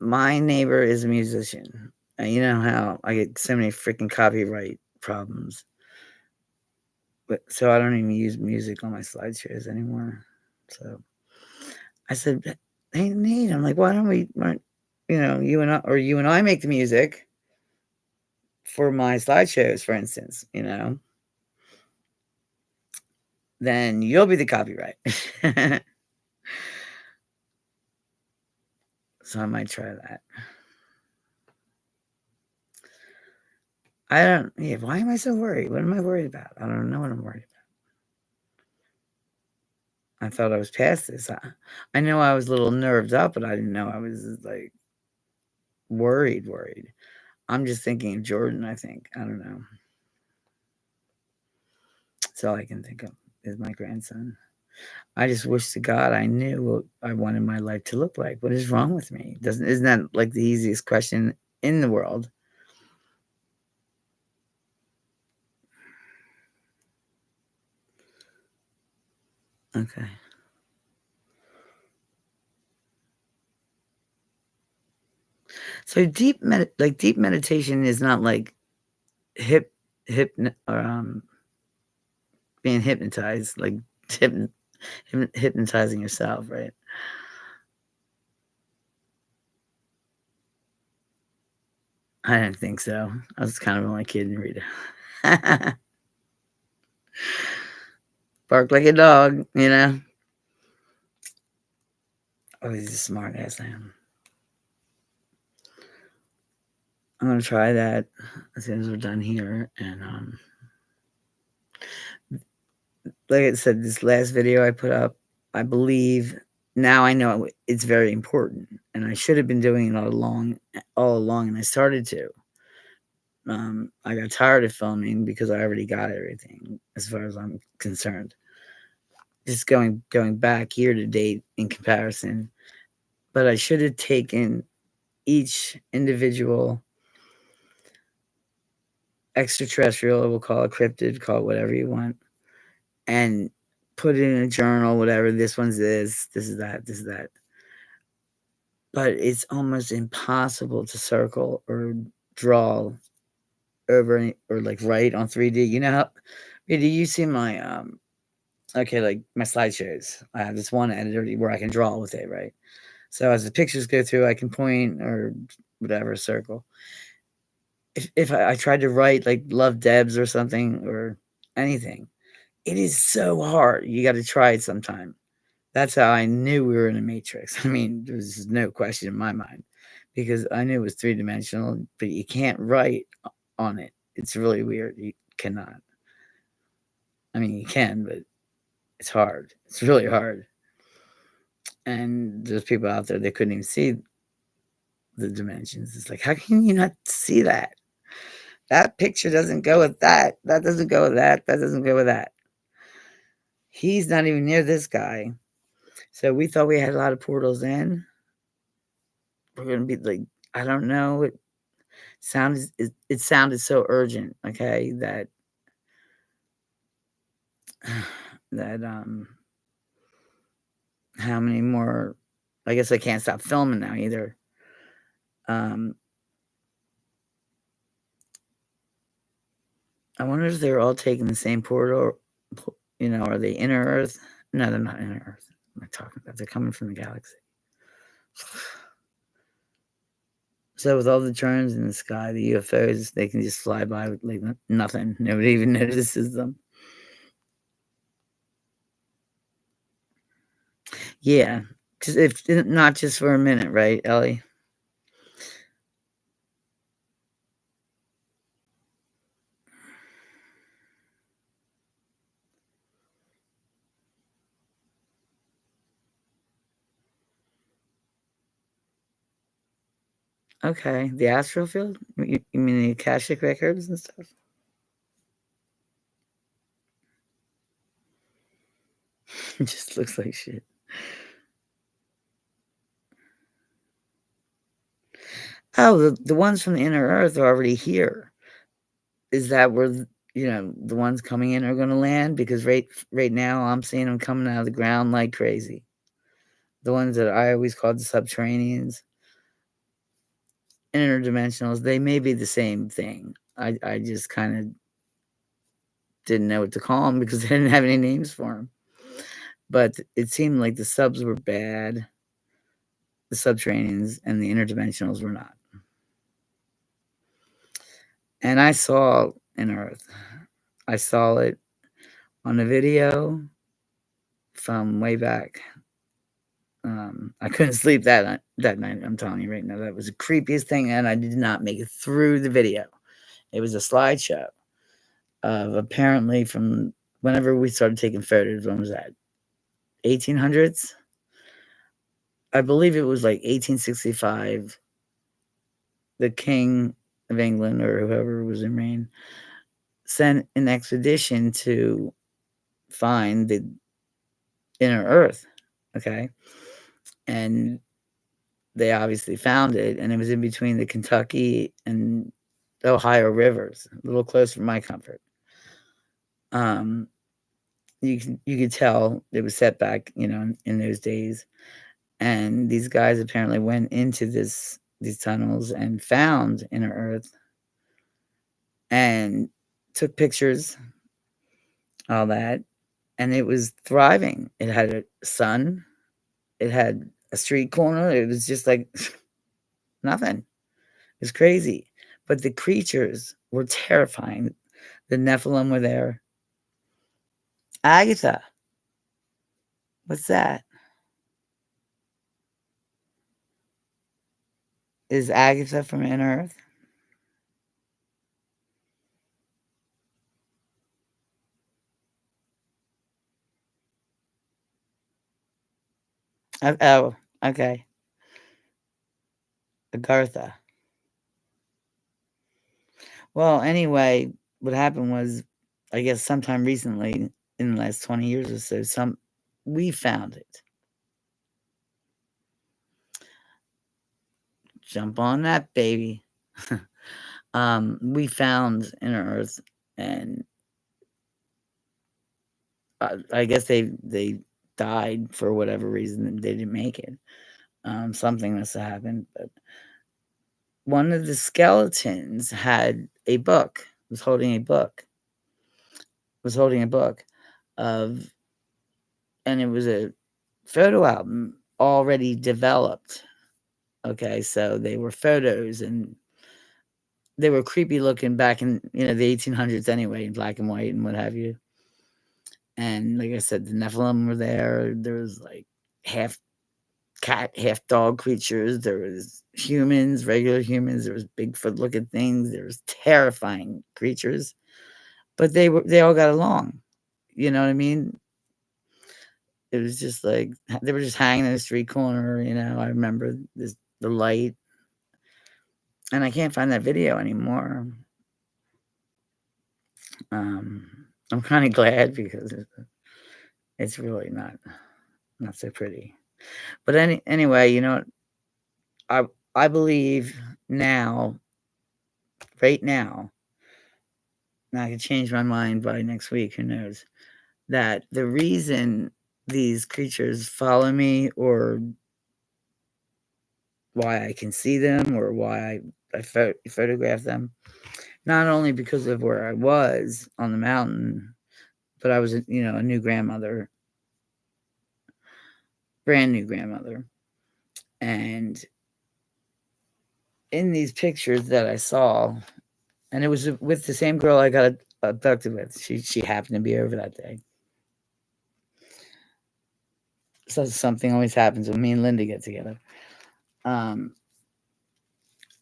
my neighbor is a musician. And you know how I get so many freaking copyright problems. But so I don't even use music on my slideshows anymore. So I said, "Hey, Nate," I'm like, "Why don't we, you and I make the music for my slideshows, for instance, then you'll be the copyright." So I might try that. I don't. Yeah. Why am I so worried? What am I worried about? I don't know what I'm worried about. I thought I was past this. I know I was a little nerved up, but I didn't know I was like worried. Worried. I'm just thinking of Jordan. I think I don't know. That's all I can think of is my grandson. I just wish to God I knew what I wanted my life to look like. What is wrong with me? Isn't that like the easiest question in the world? Okay. So deep meditation is not like hip or being hypnotized, like hypn, hypnotizing yourself, right? I didn't think so. I was kind of only kidding, Rita. Bark like a dog, you know. Oh, he's a smart ass man. I'm gonna try that as soon as we're done here, and like I said, this last video I put up, I believe now I know it's very important, and I should have been doing it all along, and I started to. I got tired of filming because I already got everything as far as I'm concerned. Just going back year to date in comparison, but I should have taken each individual extraterrestrial, we'll call it cryptid, call it whatever you want, and put it in a journal, whatever. This one's this is that, this is that. But it's almost impossible to circle or draw over or like write on 3D. You know how, do you see my okay, like my slideshows? I have this one editor where I can draw with it, right? So as the pictures go through, I can point or whatever circle. If I tried to write like love Debs or something or anything, it is so hard. You got to try it sometime. That's how I knew we were in a matrix. I mean, there's no question in my mind because I knew it was three-dimensional, but you can't write on it. It's really weird. You cannot. I mean, you can, but it's hard. It's really hard. And there's people out there that couldn't even see the dimensions. It's like, how can you not see that? That picture doesn't go with that. That doesn't go with that. That doesn't go with that. He's not even near this guy. So we thought we had a lot of portals in. We're gonna be like, I don't know. It sounded so urgent, okay, that that how many more, I guess I can't stop filming now either. I wonder if they're all taking the same portal, are they inner Earth? No, they're not inner Earth. What am I talking about? They're coming from the galaxy. So with all the drones in the sky, the UFOs, they can just fly by with like nothing. Nobody even notices them. Yeah, just if not just for a minute, right, Ellie? Okay, the astral field. You mean the Akashic records and stuff? It just looks like shit. Oh, the ones from the inner earth are already here. Is that where the ones coming in are going to land? Because right now I'm seeing them coming out of the ground like crazy. The ones that I always called the subterraneans, interdimensionals, they may be the same thing. I just kind of didn't know what to call them because they didn't have any names for them. But it seemed like the subs were bad, the subterraneans, and the interdimensionals were not. And I saw an Earth. I saw it on a video from way back. I couldn't sleep that night. I'm telling you right now, that was the creepiest thing, and I did not make it through the video. It was a slideshow of apparently from whenever we started taking photos. When was that? 1800s? I believe it was like 1865. The King of England or whoever was in reign sent an expedition to find the inner Earth. Okay. And they obviously found it, and it was in between the Kentucky and the Ohio rivers, a little close for my comfort. You could tell it was set back, in those days. And these guys apparently went into these tunnels and found inner Earth and took pictures, all that, and it was thriving. It had a sun, it had a street corner. It was just like nothing. It was crazy. But the creatures were terrifying. The Nephilim were there. Agatha. What's that? Is Agatha from Inner Earth? Oh, okay. Agartha. Well, anyway, what happened was, I guess sometime recently, in the last 20 years or so, we found it. Jump on that, baby. We found Inner Earth, and I guess they died for whatever reason, and they didn't make it. Something must have happened, but one of the skeletons had a book. Was holding a book of, and it was a photo album already developed. Okay, so they were photos, and they were creepy looking back in the 1800s anyway, in black and white and what have you. And like I said, the Nephilim were there. There was like half cat, half dog creatures. There was humans, regular humans. There was Bigfoot looking things. There was terrifying creatures, but they all got along. You know what I mean? It was just like they were just hanging in a street corner. I remember the light, and I can't find that video anymore. I'm kind of glad because it's really not so pretty. But anyway, I believe now, right now, and I could change my mind by next week, who knows, that the reason these creatures follow me, or why I can see them, or why I photograph them, not only because of where I was on the mountain, but I was, a new grandmother, brand new grandmother. And in these pictures that I saw, and it was with the same girl I got abducted with. She happened to be over that day. So something always happens when me and Linda get together.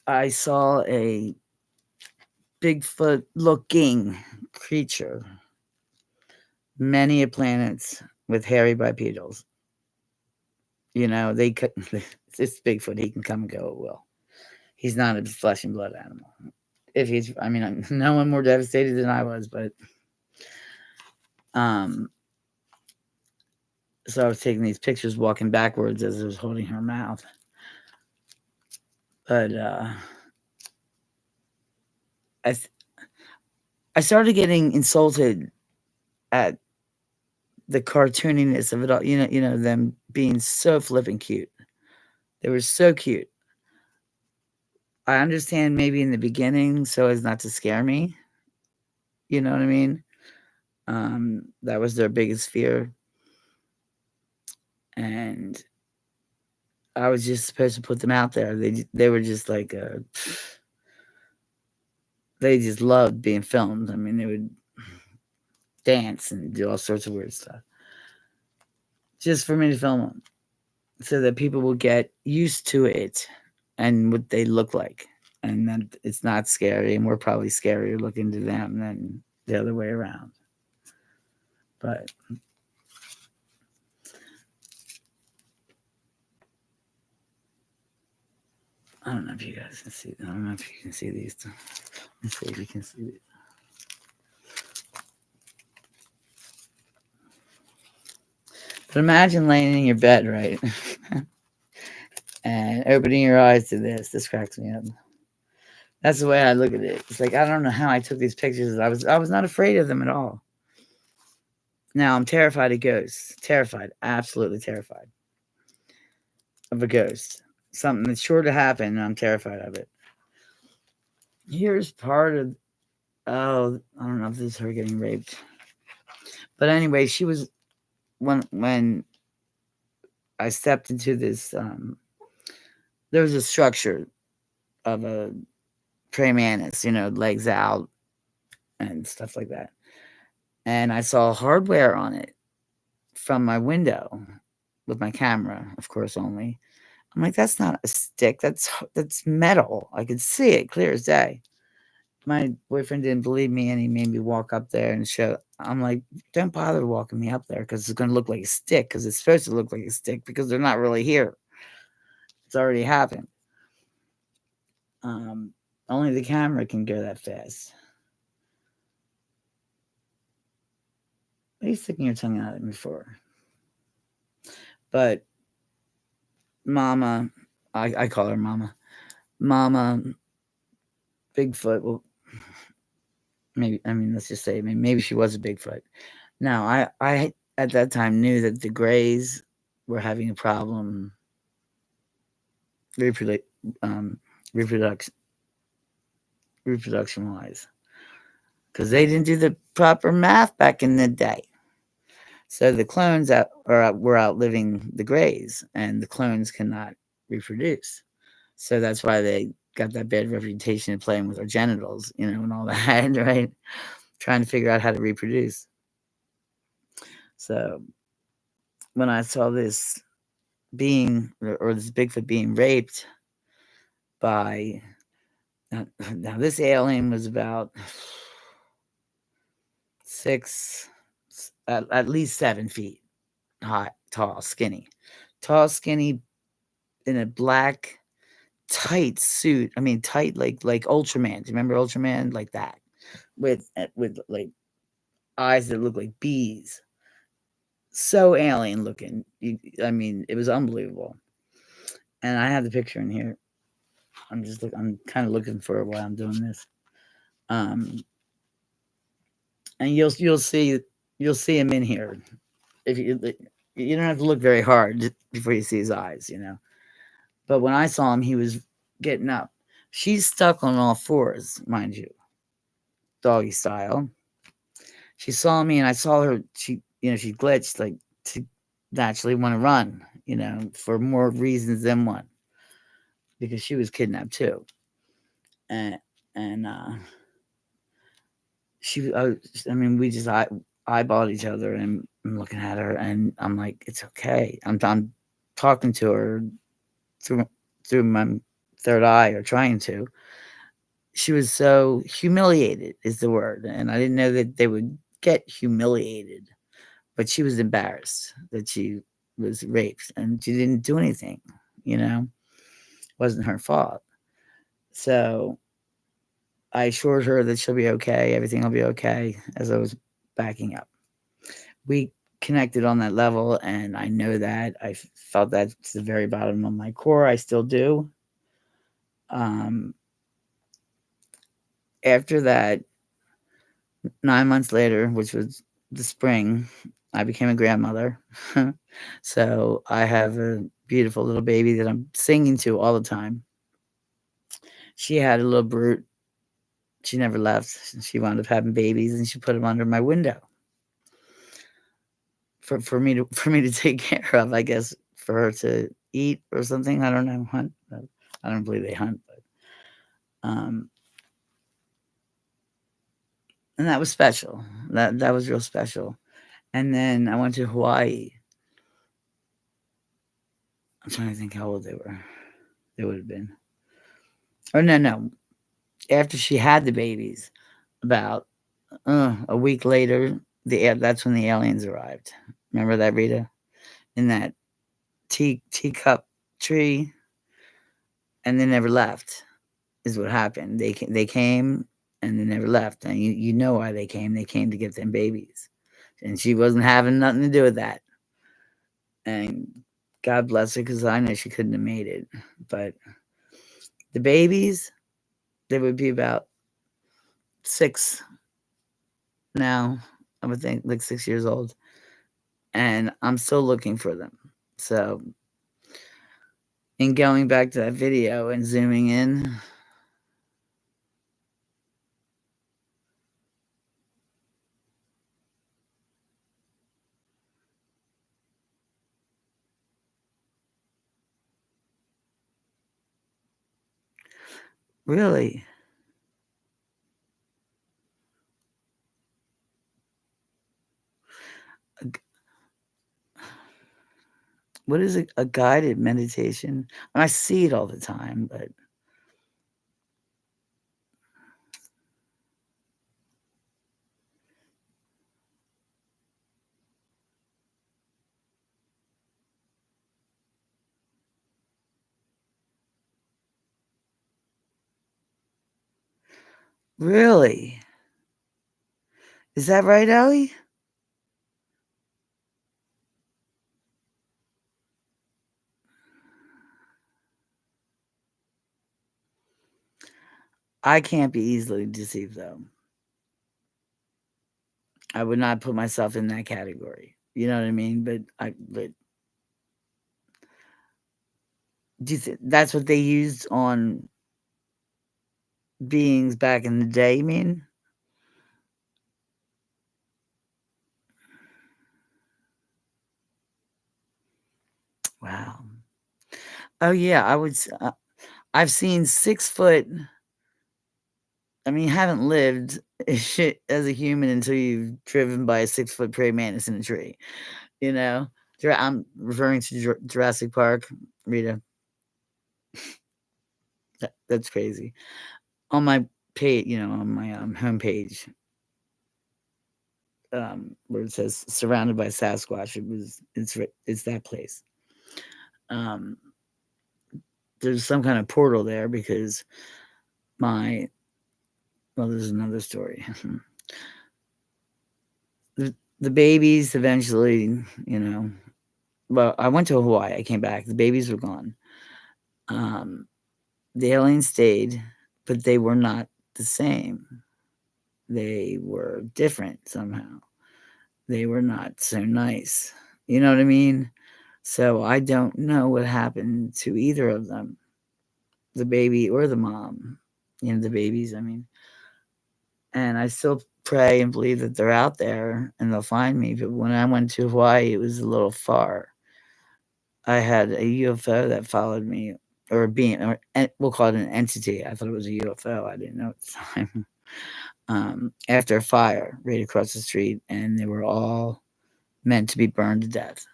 I saw a Bigfoot-looking creature, many a planets with hairy bipedals. They could. It's Bigfoot. He can come and go at will. He's not a flesh and blood animal. No one more devastated than I was, but So I was taking these pictures walking backwards as I was holding her mouth. But I started getting insulted at the cartooniness of it all. Them being so flippin' cute. They were so cute. I understand maybe in the beginning so as not to scare me. You know what I mean? That was their biggest fear. And I was just supposed to put them out there. They were just like they just loved being filmed. I mean, they would dance and do all sorts of weird stuff just for me to film them, so that people will get used to it and what they look like, and that it's not scary, and we're probably scarier looking to them than the other way around. But I don't know if you guys can see. I don't know if you can see these. Let's see if you can see it. But imagine laying in your bed, right? And opening your eyes to this. This cracks me up. That's the way I look at it. It's like, I don't know how I took these pictures. I was not afraid of them at all. Now I'm terrified of ghosts. Terrified. Absolutely terrified of a ghost. Something that's sure to happen, and I'm terrified of it. Here's part of, I don't know if this is her getting raped. But anyway, she was, when I stepped into this, there was a structure of a praying mantis, legs out and stuff like that. And I saw hardware on it from my window with my camera, of course, only. I'm like, that's not a stick. That's metal. I could see it clear as day. My boyfriend didn't believe me, and he made me walk up there and show. I'm like, don't bother walking me up there because it's going to look like a stick, because it's supposed to look like a stick because they're not really here. It's already happened. Only the camera can go that fast. Why are you sticking your tongue out at me for? But Mama, I call her Mama. Mama, Bigfoot. Well, maybe, let's just say maybe she was a Bigfoot. Now, I at that time knew that the Greys were having a problem reproduction wise, because they didn't do the proper math back in the day. So the clones were outliving the Greys, and the clones cannot reproduce. So that's why they got that bad reputation of playing with our genitals, and all that, right? Trying to figure out how to reproduce. So when I saw this being, or this Bigfoot being raped by, now this alien was about at least 7 feet high, tall, skinny in a black tight suit. I mean, tight like Ultraman. Do you remember Ultraman? Like that, with like eyes that look like bees. So alien looking. It was unbelievable. And I have the picture in here. I'm kind of looking for it while I'm doing this. And you'll see him in here. If you don't have to look very hard before you see his eyes, But when I saw him, he was getting up. She's stuck on all fours, mind you, doggy style. She saw me, and I saw her. She glitched, like, to naturally want to run, for more reasons than one, because she was kidnapped too. And we just eyeballed each other, and I'm looking at her, and I'm like, it's okay. I'm talking to her through my third eye, or trying to. She was so humiliated is the word. And I didn't know that they would get humiliated, but she was embarrassed that she was raped, and she didn't do anything, it wasn't her fault. So I assured her that she'll be okay. Everything will be okay, as I was backing up. We connected on that level, and I know that. I felt that to the very bottom of my core. I still do. After that, 9 months later, which was the spring, I became a grandmother. So I have a beautiful little baby that I'm singing to all the time. She had a little brute. She never left. She wound up having babies, and she put them under my window for me to take care of. I guess for her to eat or something. I don't know. Hunt. I don't believe they hunt, but and that was special. That was real special. And then I went to Hawaii. I'm trying to think how old they were. They would have been. Or no. After she had the babies, about a week later, that's when the aliens arrived. Remember that, Rita? In that teacup tree, and they never left. Is what happened. They came and they never left. And you know why they came? They came to get them babies, and she wasn't having nothing to do with that. And God bless her, because I know she couldn't have made it. But the babies, they would be about 6 now. I would think like 6 years old, and I'm still looking for them. So, in going back to that video and zooming in, really, what is a guided meditation? And I see it all the time, but really, is that right, Ellie? I can't be easily deceived, though. I would not put myself in that category. You know what I mean? But do you that's what they used on beings back in the day? You mean? Wow. Oh yeah, I've seen 6 foot. I mean, you haven't lived as a human until you've driven by a 6 foot praying mantis in a tree. You know, I'm referring to Jurassic Park, Rita. That's crazy. On my page, on my homepage, where it says "surrounded by Sasquatch," it's that place. There's some kind of portal there because there's another story. The babies eventually, well, I went to Hawaii. I came back. The babies were gone. The aliens stayed, but they were not the same. They were different somehow. They were not so nice. You know what I mean? So I don't know what happened to either of them, the baby or the mom. The babies, I mean. And I still pray and believe that they're out there and they'll find me. But when I went to Hawaii, it was a little far. I had a UFO that followed me, or a being, or we'll call it an entity. I thought it was a UFO. I didn't know at the time. After a fire right across the street, and they were all meant to be burned to death,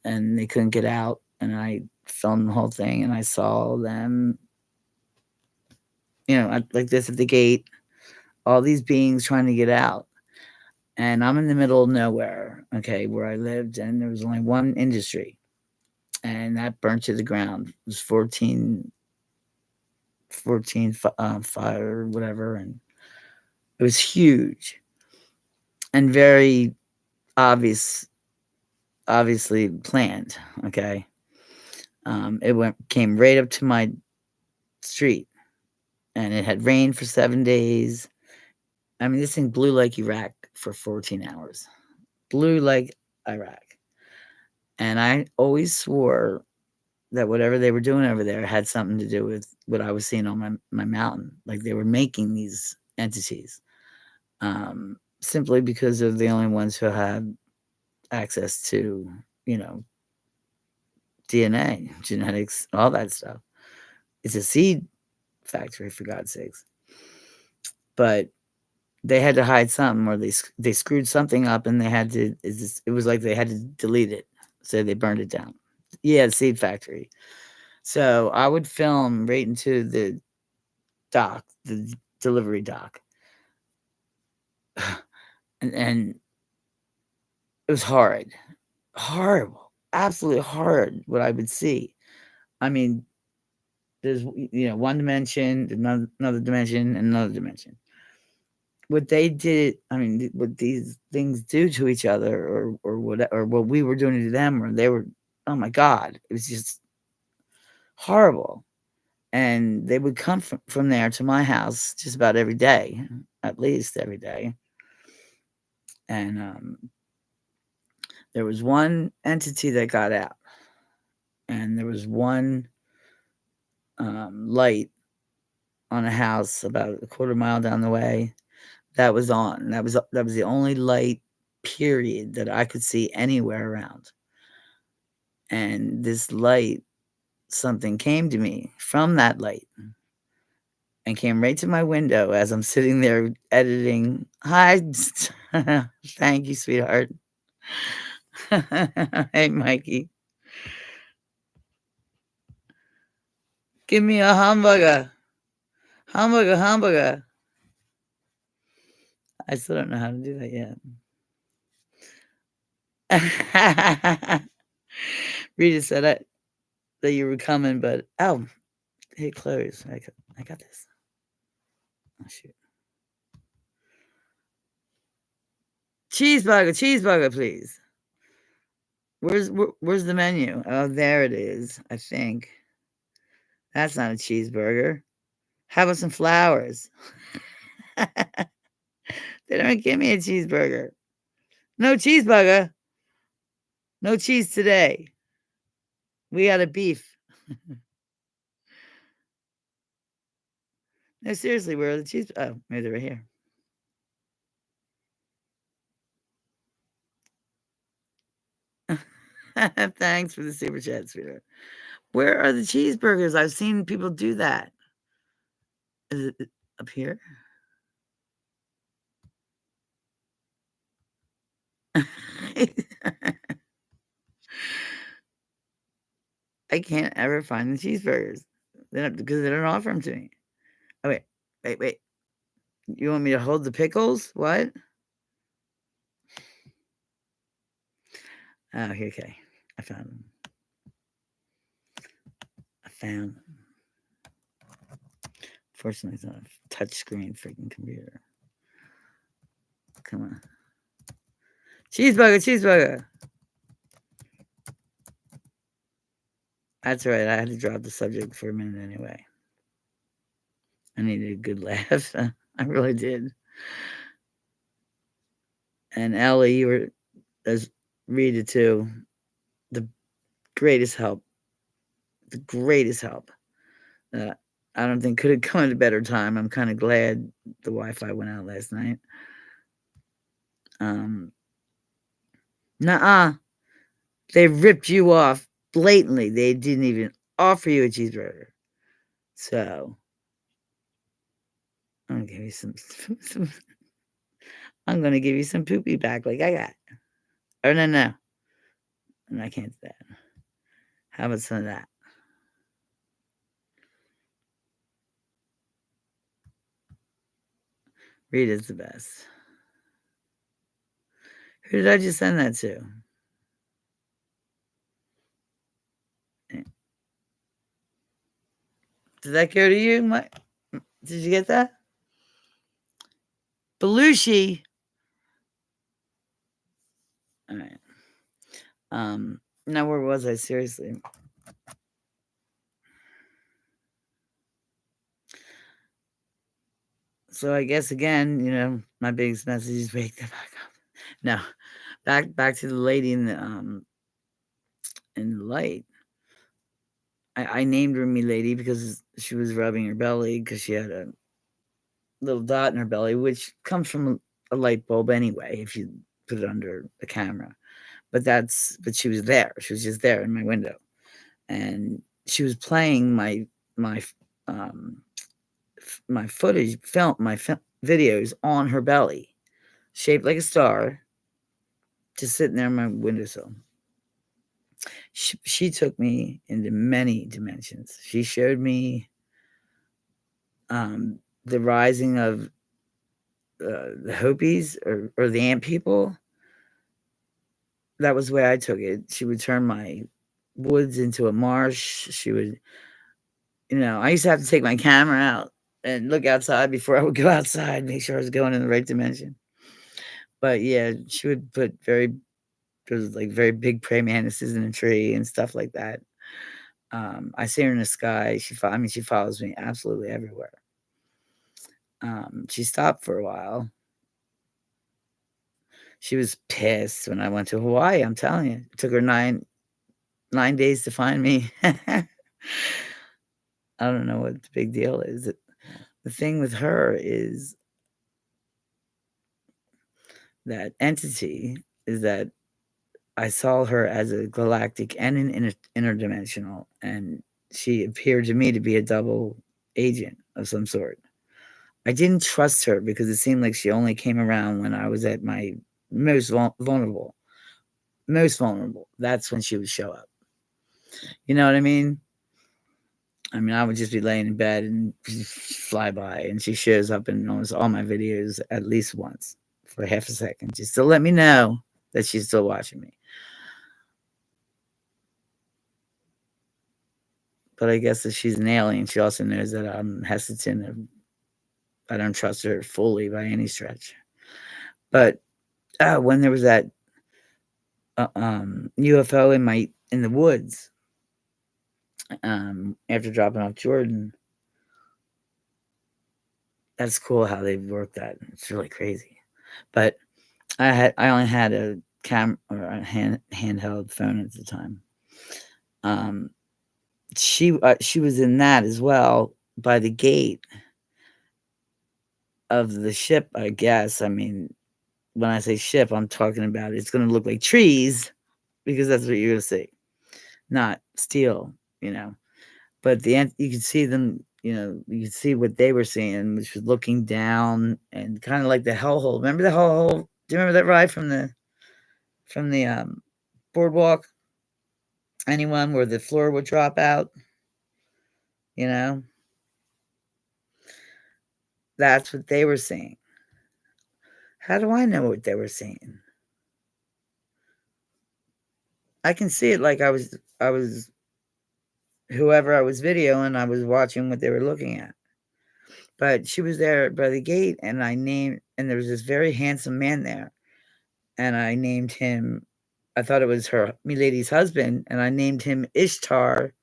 and they couldn't get out. And I filmed the whole thing, and I saw them, like this at the gate, all these beings trying to get out. And I'm in the middle of nowhere, okay, where I lived, and there was only one industry, and that burnt to the ground. It was 14 fire or whatever, and it was huge and very obvious obviously planned. Okay. It came right up to my street, and it had rained for 7 days. I mean, this thing blew like Iraq for 14 hours. Blew like Iraq. And I always swore that whatever they were doing over there had something to do with what I was seeing on my mountain. Like they were making these entities, simply because of the only ones who had access to, you know, DNA, genetics, all that stuff. It's a seed factory, for God's sakes. But they had to hide something, or they screwed something up, and they had to. It was like they had to delete it, so they burned it down. Yeah, the seed factory. So I would film right into the dock, the delivery dock, and it was horrible, absolutely horrid. What I would see. I mean, there's one dimension, another dimension, and another dimension. What they did, I mean, what these things do to each other, or what we were doing to them, or they were, oh my God, it was just horrible. And they would come from there to my house just about every day, at least every day. And there was one entity that got out, and there was one light on a house about a quarter mile down the way that was on. That was the only light, period, that I could see anywhere around. And this light, something came to me from that light and came right to my window as I'm sitting there editing. Hi, thank you, sweetheart. Hey, Mikey, give me a hamburger, hamburger. I still don't know how to do that yet. Rita said that you were coming, but hit close. I got this. Oh shoot. Cheeseburger, please. Where's the menu? Oh, there it is. I think that's not a cheeseburger. How about some flowers? They don't give me a cheeseburger. No cheeseburger. No cheese today. We got a beef. No, seriously, where are the cheese? Oh, maybe they're right here. Thanks for the super chat, sweetheart. Where are the cheeseburgers? I've seen people do that. Is it up here? I can't ever find the cheeseburgers. Because they don't offer them to me. Oh, wait. You want me to hold the pickles? What? Oh, okay. I found them. Fortunately, it's not a touchscreen freaking computer. Come on. Cheeseburger. That's right. I had to drop the subject for a minute anyway. I needed a good laugh. I really did. And Ellie, you were, as Rita too, the greatest help. The greatest help. I don't think could have come at a better time. I'm kind of glad the Wi-Fi went out last night. Nuh-uh. They ripped you off blatantly. They didn't even offer you a cheeseburger. So I'm gonna give you some I'm gonna give you some poopy back like I got. Oh no. I can't do that. How about some of that? Rita's the best. Who did I just send that to? Did that go to you? Did you get that? Belushi. All right. Now where was I? Seriously. So I guess again, my biggest message is wake the fuck up. No, back to the lady in the light. I named her Me Lady because she was rubbing her belly because she had a little dot in her belly, which comes from a light bulb anyway, if you put it under the camera. But she was there. She was just there in my window. And she was playing my footage, my videos on her belly, shaped like a star, just sitting there on my windowsill. She took me into many dimensions. She showed me the rising of the Hopis or the ant people. That was the way I took it. She would turn my woods into a marsh. She would, I used to have to take my camera out and look outside before I would go outside, make sure I was going in the right dimension. But yeah, she would put very big praying mantises in a tree and stuff like that. I see her in the sky. She follows me absolutely everywhere. She stopped for a while. She was pissed when I went to Hawaii. I'm telling you, it took her 9 days to find me. I don't know what the big deal is. The thing with her is that entity is that I saw her as a galactic and an interdimensional, and she appeared to me to be a double agent of some sort. I didn't trust her because it seemed like she only came around when I was at my most vulnerable. Most vulnerable. That's when she would show up. You know what I mean? I would just be laying in bed and fly by, and she shows up in almost all my videos at least once for half a second, just to let me know that she's still watching me. But I guess that she's an alien. She also knows that I'm hesitant. I don't trust her fully by any stretch. But when there was that UFO in the woods, after dropping off Jordan, that's cool how they worked that. It's really crazy. But I only had a handheld phone at the time. She was in that as well by the gate of the ship, I guess. When I say ship, I'm talking about it's going to look like trees because that's what you're going to see, not steel, But you could see them, you could see what they were seeing, which was looking down and kind of like the hellhole. Remember the hellhole? Do you remember that ride from the boardwalk? Anyone where the floor would drop out? That's what they were seeing. How do I know what they were seeing? I can see it like I was whoever I was videoing, I was watching what they were looking at. But she was there by the gate, and there was this very handsome man there, and I named him, I thought it was Me Lady's husband, and I named him Ishtar,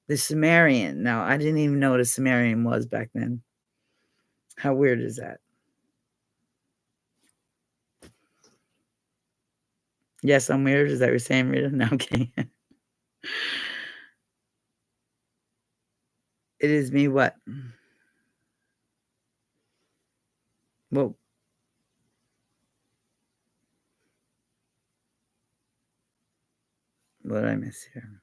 the Sumerian. Now, I didn't even know what a Sumerian was back then. How weird is that? Yes, I'm weird. Is that what you're saying, Rita? No, I'm kidding. It is me what? Well, what did I miss here?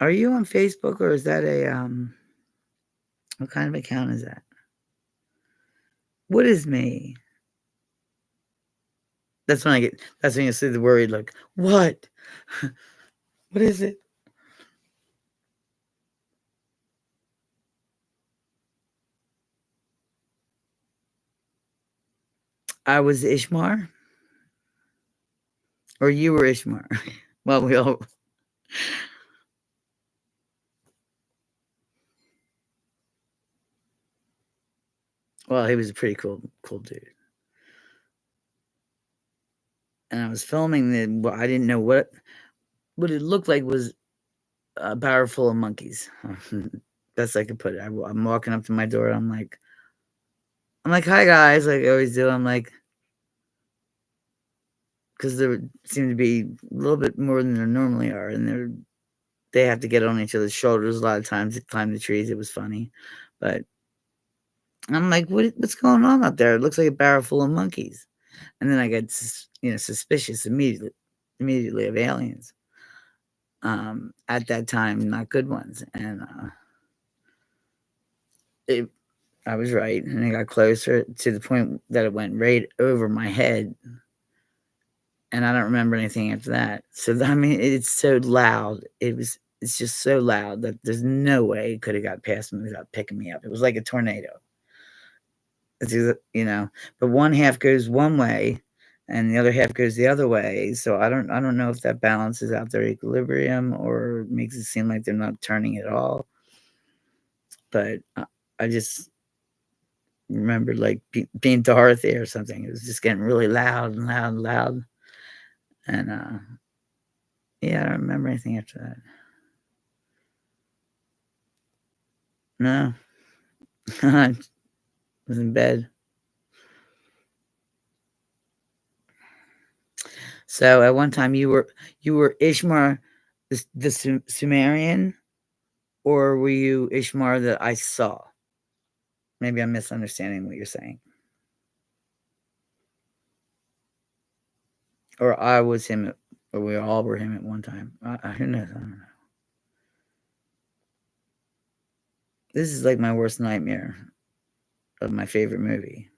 Are you on Facebook, or is that what kind of account is that? What is me? That's when you see the worried look. What? What is it? I was Ishmar? Or you were Ishmar? Well, we all... Well, he was a pretty cool dude. And I was filming I didn't know what it looked like was a barrel full of monkeys. Best I could put it. I'm walking up to my door. I'm like, hi guys, like I always do. I'm like, because there seem to be a little bit more than there normally are, and they have to get on each other's shoulders a lot of times to climb the trees. It was funny, but I'm like, what's going on out there? It looks like a barrel full of monkeys. And then I get suspicious immediately of aliens. At that time, not good ones, and I was right, and it got closer to the point that it went right over my head, and I don't remember anything after that. So I mean, it's so loud. It's just so loud that there's no way it could have got past me without picking me up. It was like a tornado. It's either, but one half goes one way and the other half goes the other way. So I don't know if that balances out their equilibrium or makes it seem like they're not turning at all. But I just remember like being Dorothy or something. It was just getting really loud and loud and loud. And yeah, I don't remember anything after that. No. I was in bed. So at one time you were Ishmar the Sumerian, or were you Ishmar that I saw? Maybe I'm misunderstanding what you're saying. Or I was him, or we all were him at one time. Who knows? I don't know. This is like my worst nightmare of my favorite movie.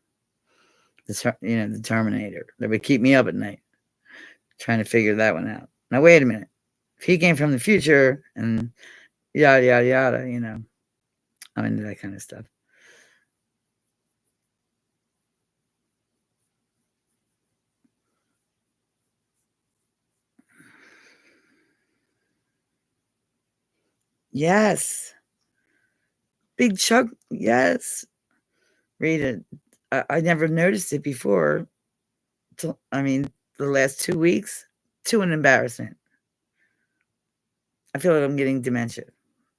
The Terminator. That would keep me up at night trying to figure that one out. Now, wait a minute. If he came from the future and yada, yada, yada, I'm into that kind of stuff. Yes. Big Chuck. Yes. Read it. I never noticed it before. The last 2 weeks, to an embarrassment. I feel like I'm getting dementia.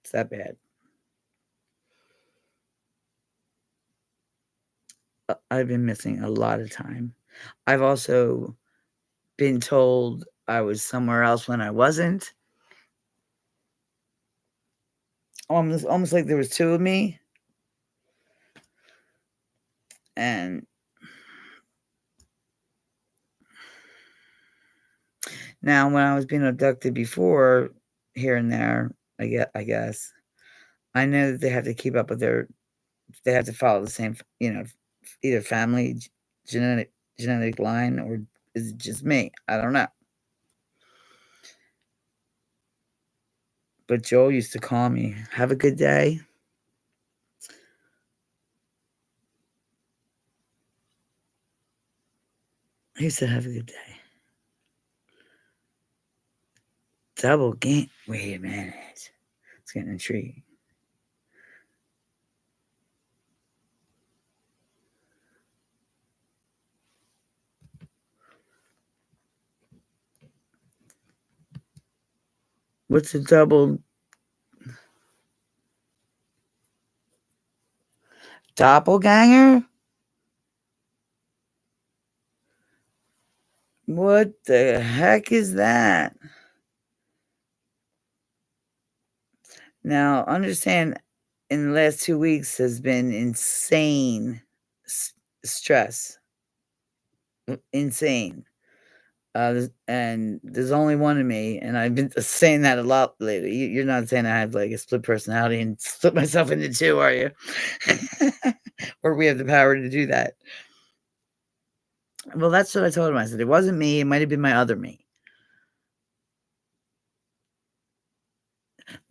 It's that bad. I've been missing a lot of time. I've also been told I was somewhere else when I wasn't. Almost like there was two of me. And now when I was being abducted before, here and there, I guess, I know that they have to keep up with they have to follow the same, either family genetic line, or is it just me? I don't know. But Joel used to call me, "Have a good day." He said, "Have a good day." Double game. Wait a minute. It's getting intriguing. What's a double? Doppelganger? What the heck is that? Now, understand, in the last 2 weeks has been insane stress. Insane. And there's only one of me, and I've been saying that a lot lately. You're not saying I have like a split personality and split myself into two, are you? Or we have the power to do that. Well, that's what I told him. I said, it wasn't me. It might have been my other me.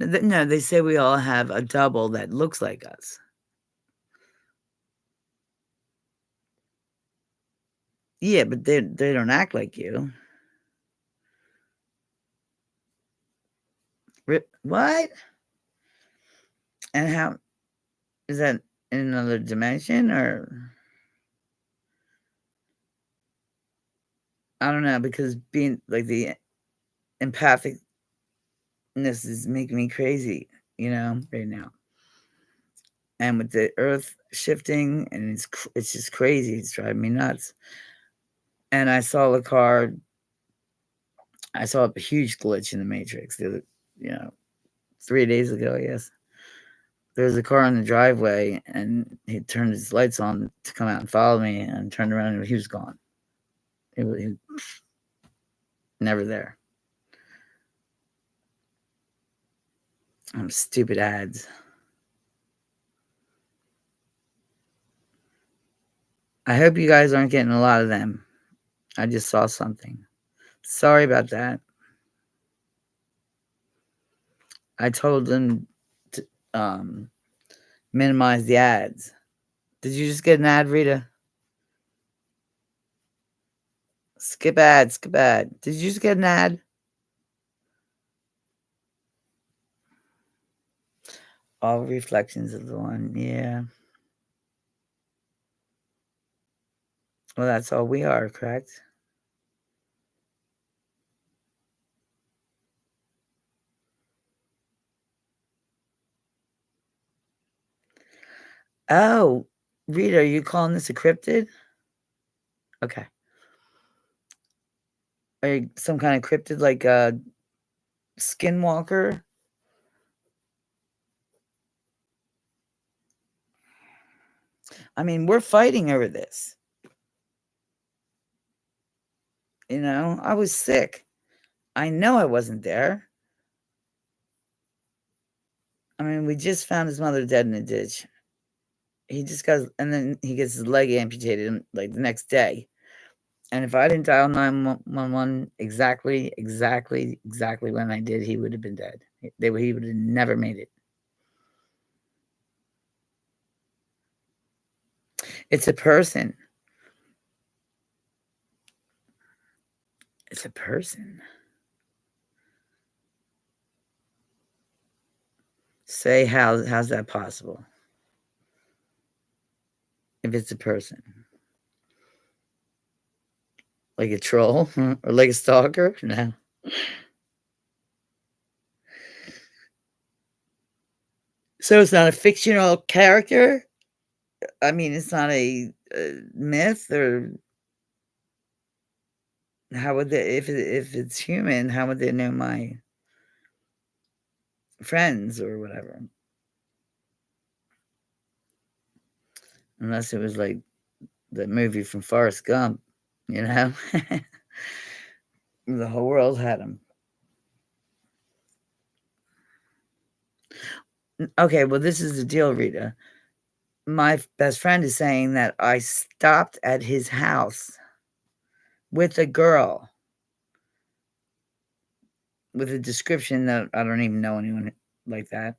No, they say we all have a double that looks like us. Yeah, but they don't act like you. What? And how is that? in another dimension, or I don't know, because being like the empathicness is making me crazy, right now. And with the earth shifting, and it's just crazy. It's driving me nuts. And I saw a huge glitch in the Matrix the other, 3 days ago, I guess. There was a car in the driveway, and he turned his lights on to come out and follow me, and turned around and he was gone. He was never there. Stupid ads. I hope you guys aren't getting a lot of them. I just saw something. Sorry about that. I told them to minimize the ads. Did you just get an ad, Rita? Skip ad. Did you just get an ad? All reflections of the one. Yeah. Well, that's all we are, correct? Oh, Rita, are you calling this a cryptid? Okay. Are you some kind of cryptid like a skinwalker? I mean, we're fighting over this. I was sick. I know I wasn't there. I mean, we just found his mother dead in a ditch. And then he gets his leg amputated like the next day. And if I didn't dial 911 exactly when I did, he would have been dead. He would have never made it. It's a person. It's a person. Say how's that possible? If it's a person. Like a troll or like a stalker? No. So it's not a fictional character? I mean, it's not a myth, or how would they, if it's human, how would they know my friends or whatever? Unless it was like the movie from Forrest Gump, the whole world had him. Okay, well, this is the deal, Rita. My best friend is saying that I stopped at his house with a girl with a description that I don't even know anyone like that.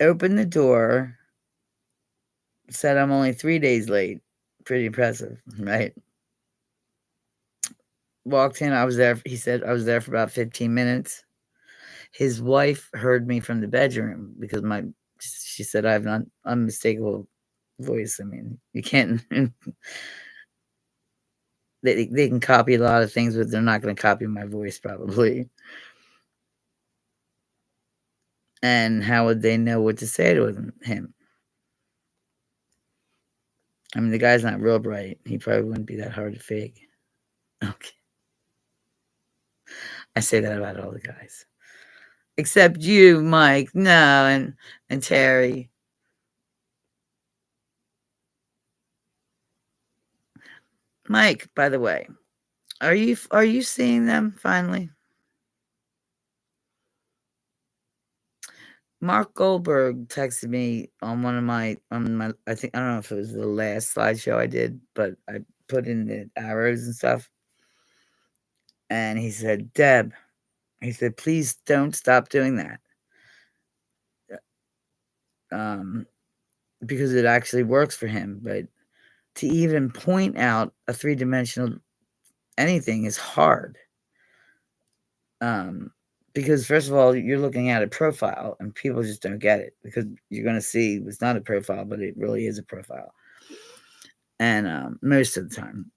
Opened the door, said I'm only 3 days late. Pretty impressive, right? Walked in, I was there. He said I was there for about 15 minutes. His wife heard me from the bedroom because she said I have an unmistakable voice. I mean, you can't. They can copy a lot of things, but they're not going to copy my voice probably. And how would they know what to say to him? I mean, the guy's not real bright. He probably wouldn't be that hard to fake. Okay. I say that about all the guys. Except you, Mike. No, and Terry. Mike, by the way, are you seeing them finally? Mark Goldberg texted me on my I think, I don't know if it was the last slideshow I did, but I put in the arrows and stuff. And he said, Deb, he said, please don't stop doing that. Because it actually works for him. But to even point out a 3-dimensional anything is hard. because first of all, you're looking at a profile and people just don't get it because you're going to see it's not a profile, but it really is a profile. And most of the time.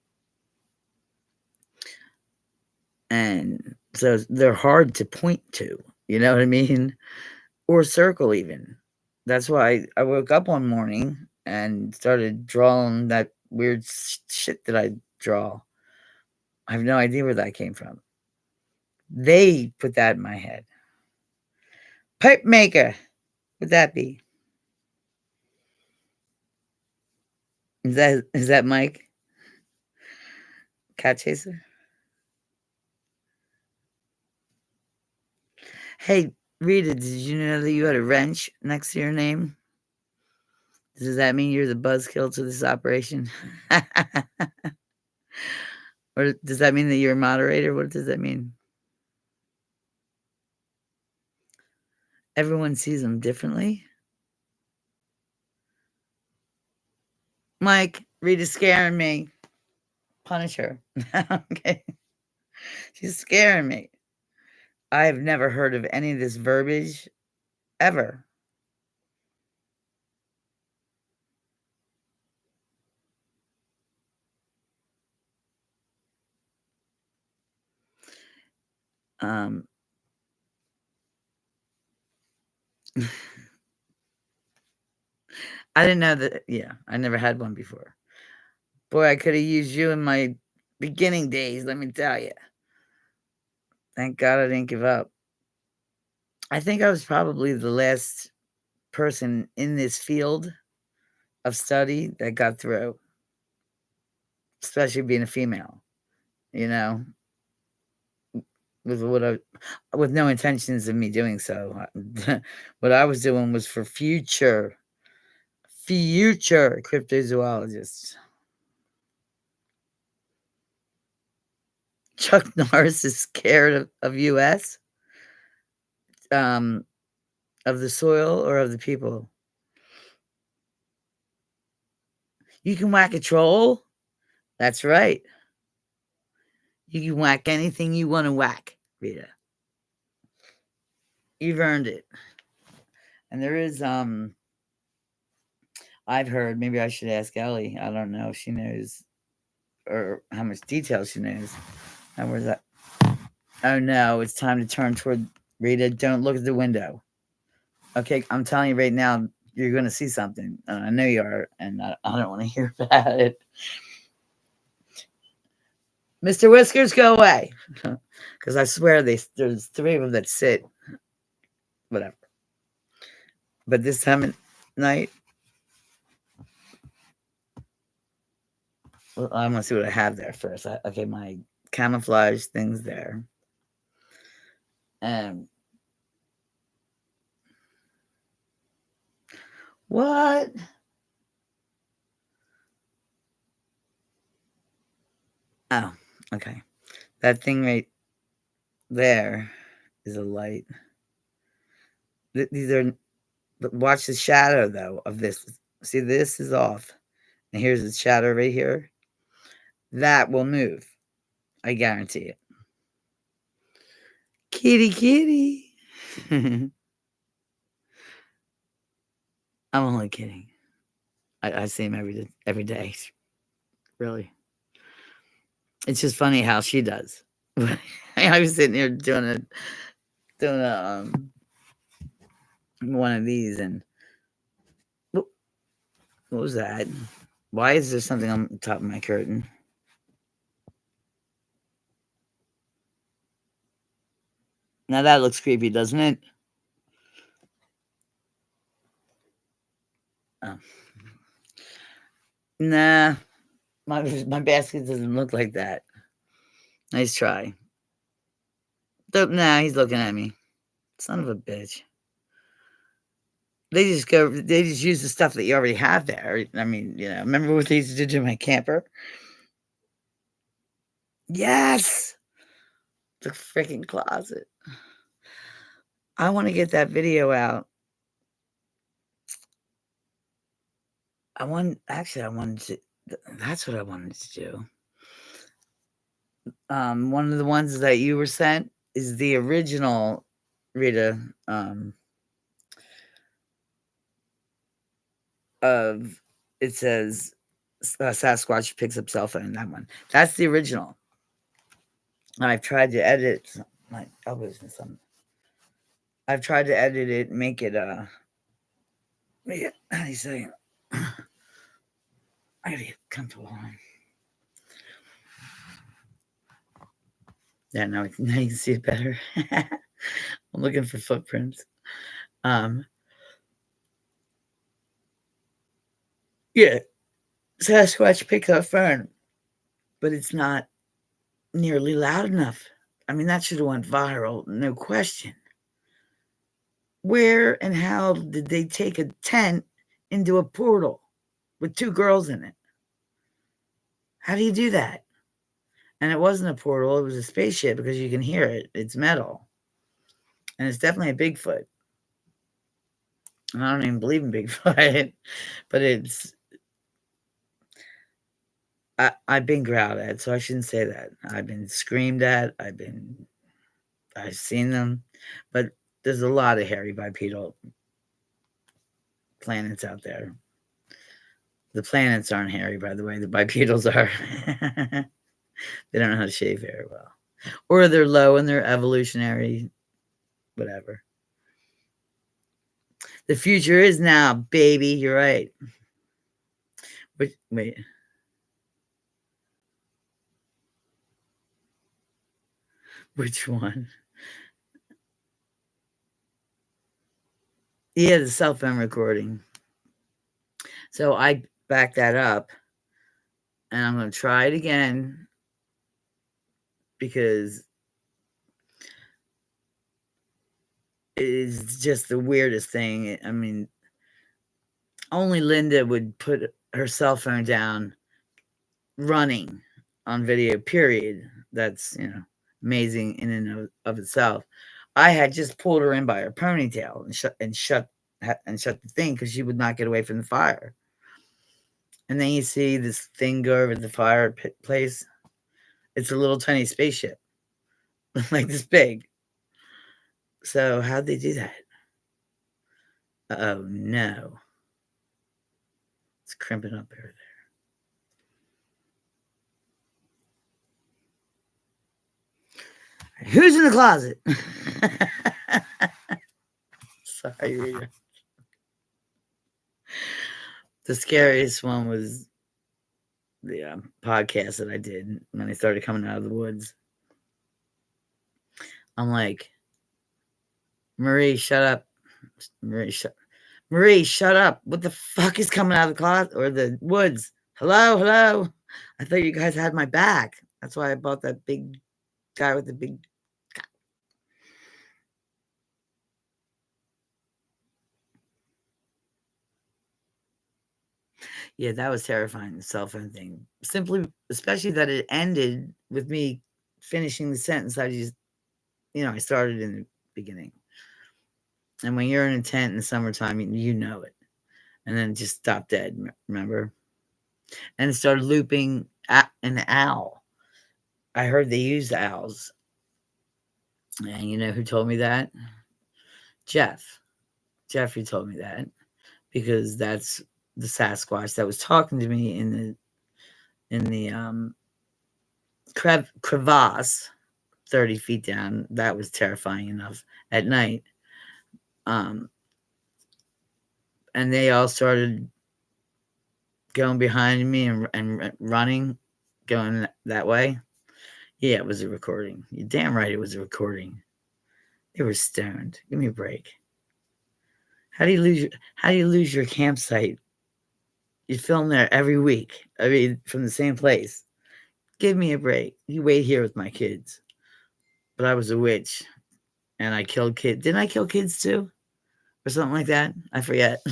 And so they're hard to point to, you know what I mean? Or circle even. That's why I woke up one morning and started drawing that weird shit that I draw. I have no idea where that came from. They put that in my head. Pipe maker. Would that be? Is that Mike? Cat chaser? Hey, Rita, did you know that you had a wrench next to your name? Does that mean you're the buzzkill to this operation? Or does that mean that you're a moderator? What does that mean? Everyone sees them differently. Mike, Rita's scaring me. Punish her. Okay. She's scaring me. I have never heard of any of this verbiage ever. Um, I didn't know that. Yeah, I never had one before. Boy, I could have used you in my beginning days, let me tell you. Thank God I didn't give up. I think I was probably the last person in this field of study that got through, especially being a female, you know, with no intentions of me doing so. What I was doing was for future cryptozoologists. Chuck Norris is scared of US, of the soil or of the people. You can whack a troll. That's right. You can whack anything you want to whack, Rita. You've earned it. And there is, I've heard, maybe I should ask Ellie. I don't know if she knows or how much detail she knows. And where's that? Oh no, it's time to turn toward Rita. Don't look at the window. Okay, I'm telling you right now, you're going to see something. I know you are, and I don't want to hear about it. Mr. Whiskers, go away. Because I swear there's 3 of them that sit. Whatever. But this time of night, well, I want to see what I have there first. Okay, my camouflage thing's there. And what? Oh, okay. That thing right there is a light. These are. Watch the shadow though of this. See, this is off, and here's the shadow right here. That will move. I guarantee it. Kitty, kitty. I'm only kidding. I see him every day. Really. It's just funny how she does. I was sitting here doing a one of these, and what was that? Why is there something on the top of my curtain? Now that looks creepy, doesn't it? Oh. Nah, my basket doesn't look like that. Nice try. Nah, he's looking at me. Son of a bitch. They just use the stuff that you already have there. I mean, remember what they used to do to my camper? Yes! The freaking closet. I want to get that video out. I wanted to, that's what I wanted to do. One of the ones that you were sent is the original Rita, of it says Sasquatch picks up cell phone. That one. That's the original. I've tried to edit my elbows and something. I've tried to edit it, make it how do you say? I gotta get comfortable on. Yeah, now you can see it better. I'm looking for footprints. Yeah, Sasquatch picks up phone, but it's not nearly loud enough. I mean, that should have went viral, no question. Where and how did they take a tent into a portal with 2 girls in it? How do you do that? And it wasn't a portal, it was a spaceship because you can hear it. It's metal. And it's definitely a Bigfoot. I don't even believe in Bigfoot, but I've been growled at, so I shouldn't say that. I've been screamed at. I've seen them, but there's a lot of hairy bipedal planets out there. The planets aren't hairy, by the way. The bipedals are. They don't know how to shave very well, or they're low in their evolutionary, whatever. The future is now, baby. You're right. Wait. Which one? Yeah, the cell phone recording. So I backed that up, and I'm going to try it again because it is just the weirdest thing. I mean, only Linda would put her cell phone down running on video, period. That's, amazing in and of itself. I had just pulled her in by her ponytail and shut the thing because she would not get away from the fire. And then you see this thing go over the fireplace. It's a little tiny spaceship, like this big. So how'd they do that? Oh no. It's crimping up over there. Who's in the closet? Sorry, Rita. The scariest one was the podcast that I did when I started coming out of the woods. I'm like, Marie, shut up. Marie, shut up. What the fuck is coming out of the closet or the woods? Hello? I thought you guys had my back. That's why I bought that big guy with the big. Yeah, that was terrifying, the cell phone thing. Especially that it ended with me finishing the sentence I started in the beginning. And when you're in a tent in the summertime, you know it. And then it just stopped dead, remember? And it started looping an owl. I heard they used owls. And you know who told me that? Jeff. Jeffrey told me that because that's the Sasquatch that was talking to me in the crevasse 30 feet down. That was terrifying enough at night. And they all started going behind me and running, going that way. Yeah, it was a recording. You're damn right it was a recording. They were stoned. Give me a break. How do you lose your campsite? You film there every week. I mean, from the same place. Give me a break. You wait here with my kids. But I was a witch and I killed kids. Didn't I kill kids too? Or something like that? I forget.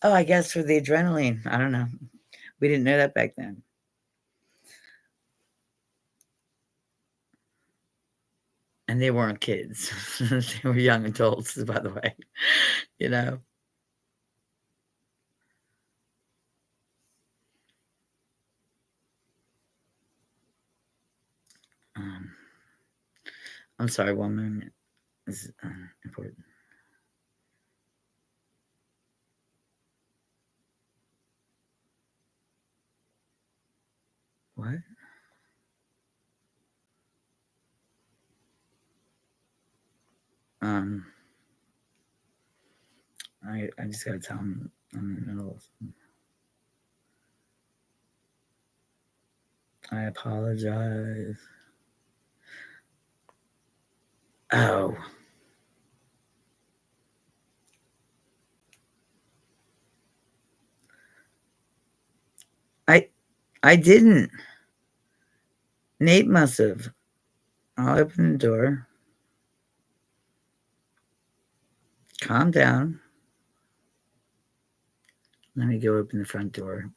Oh, I guess for the adrenaline. I don't know. We didn't know that back then. And they weren't kids. They were young adults, by the way. You know? I'm sorry, one moment. This is important. What? I just gotta tell him I'm in the middle of something. I apologize. Oh. I didn't. Nate must have. I'll open the door. Calm down. Let me go open the front door.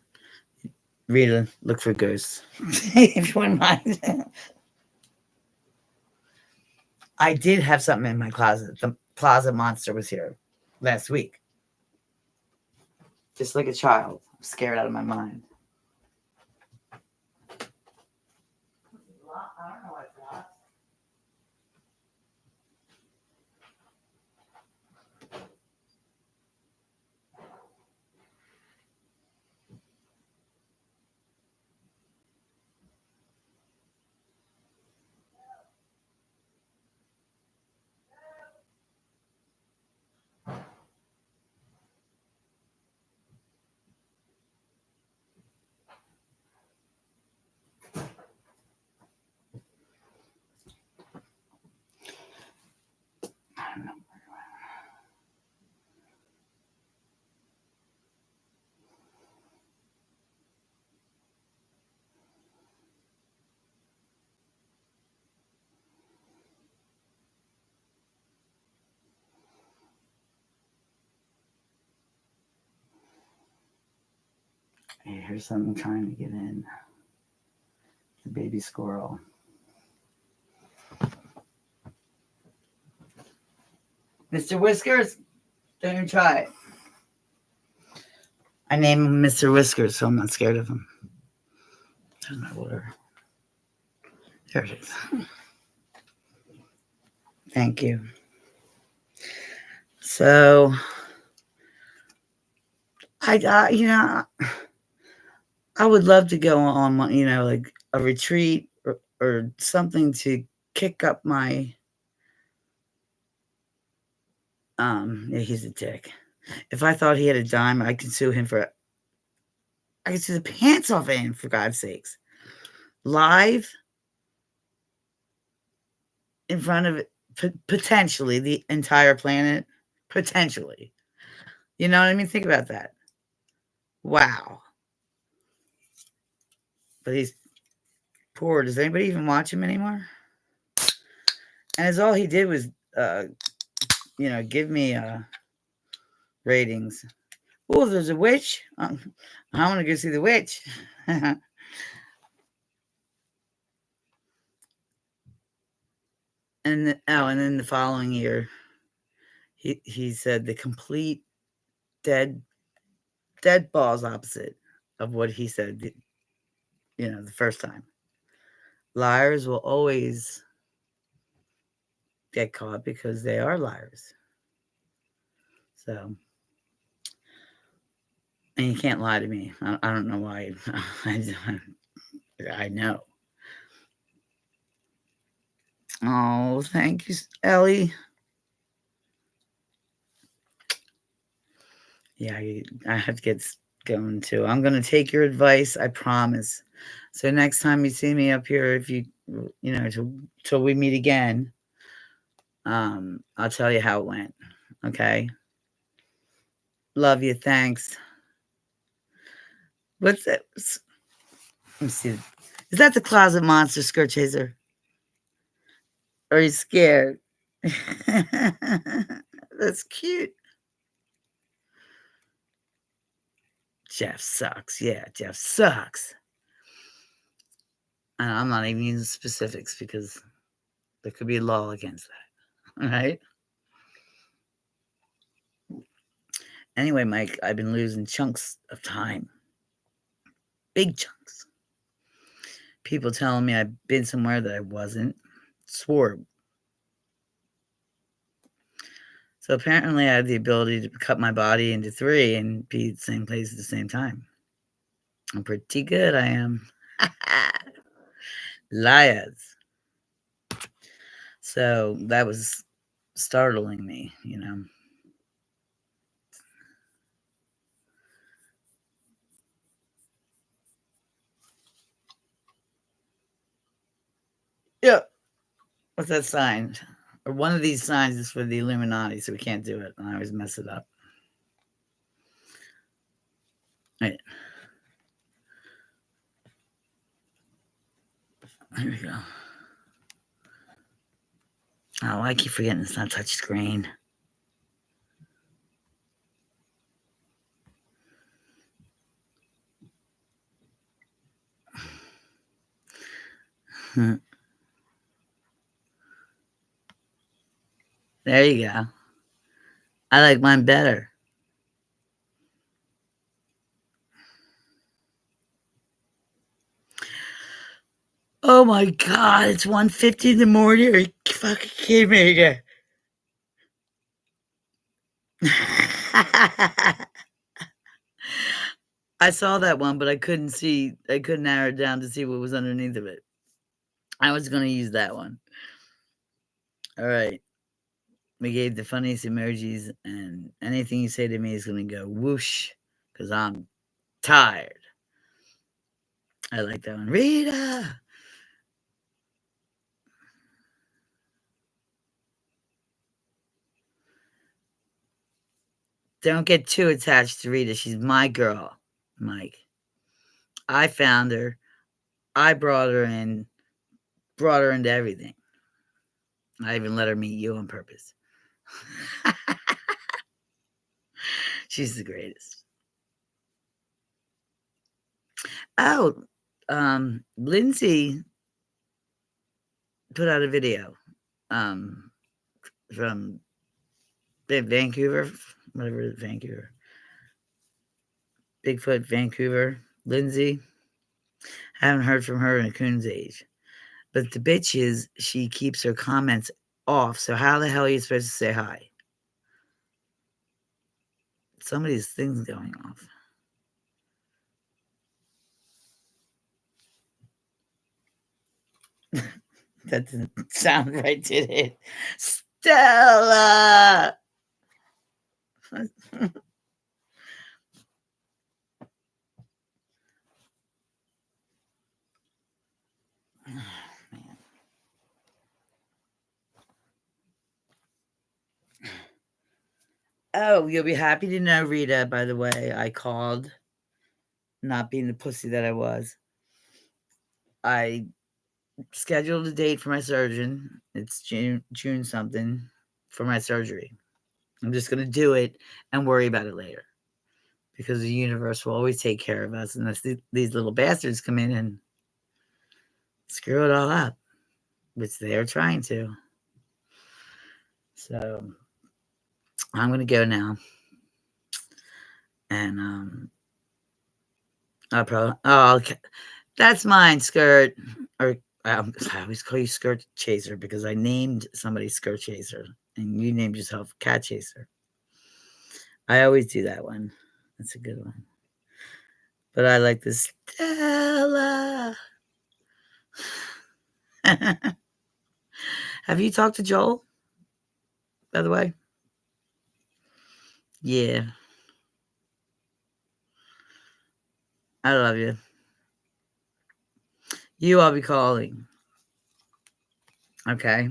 Rita, look for ghosts. If you wouldn't mind. I did have something in my closet. The closet monster was here last week. Just like a child. I'm scared out of my mind. I don't know what it's locked. I don't know. Hey, here's something trying to get in. The baby squirrel. Mr. Whiskers, don't even try it. I named him Mr. Whiskers, so I'm not scared of him. There's my water. There it is. Thank you. So, I would love to go on, like a retreat or something to kick up my. Yeah, he's a dick. If I thought he had a dime, I could sue him for. I could sue the pants off of him, for God's sakes. Live in front of potentially the entire planet. Potentially. You know what I mean? Think about that. Wow. But he's poor. Does anybody even watch him anymore? And as all he did was, give me ratings. Oh, there's a witch. I want to go see the witch. and then the following year, he said the complete dead balls opposite of what he said. The first time. Liars will always get caught because they are liars. So, and you can't lie to me. I don't know why. I know. Oh, thank you, Ellie. Yeah, I have to get going too. I'm going to take your advice. I promise. So next time you see me up here, if till we meet again, I'll tell you how it went. Okay. Love you. Thanks. What's that? Let me see. Is that the closet monster skirt chaser? Or are you scared? That's cute. Jeff sucks. Yeah, Jeff sucks. And I'm not even using specifics because there could be a law against that. All right. Anyway, Mike, I've been losing chunks of time. Big chunks. People telling me I've been somewhere that I wasn't. Swore. So apparently, I have the ability to cut my body into 3 and be at the same place at the same time. I'm pretty good, I am. Liars. So that was startling me, you know. Yeah. What's that sign? Or one of these signs is for the Illuminati, so we can't do it. And I always mess it up. Right. Here we go. Oh, I keep forgetting it's not touch screen. There you go. I like mine better. Oh my god, it's 1:50 in the morning. Are you fucking kidding me? I saw that one, but I couldn't narrow it down to see what was underneath of it. I was gonna use that one. All right. We gave the funniest emojis, and anything you say to me is gonna go whoosh, because I'm tired. I like that one. Rita! Don't get too attached to Rita. She's my girl, Mike. I found her. I brought her into everything. I even let her meet you on purpose. She's the greatest. Oh, Lindsay put out a video from Vancouver, whatever it is, Vancouver. Bigfoot, Vancouver. Lindsay. Haven't heard from her in a coon's age. But the bitch is, she keeps her comments off. So how the hell are you supposed to say hi? Somebody's thing's going off. That didn't sound right, did it? Stella! Man. Oh, you'll be happy to know, Rita, by the way, I called, not being the pussy that I was. I scheduled a date for my surgeon. It's June something for my surgery. I'm just going to do it and worry about it later, because the universe will always take care of us unless these little bastards come in and screw it all up, which they are trying to. So I'm going to go now. And that's mine, Skirt. Or I always call you Skirt Chaser because I named somebody Skirt Chaser and you named yourself Cat Chaser. I always do that one. That's a good one. But I like this Stella. Have you talked to Joel, by the way? Yeah. I love you. I'll be calling. Okay.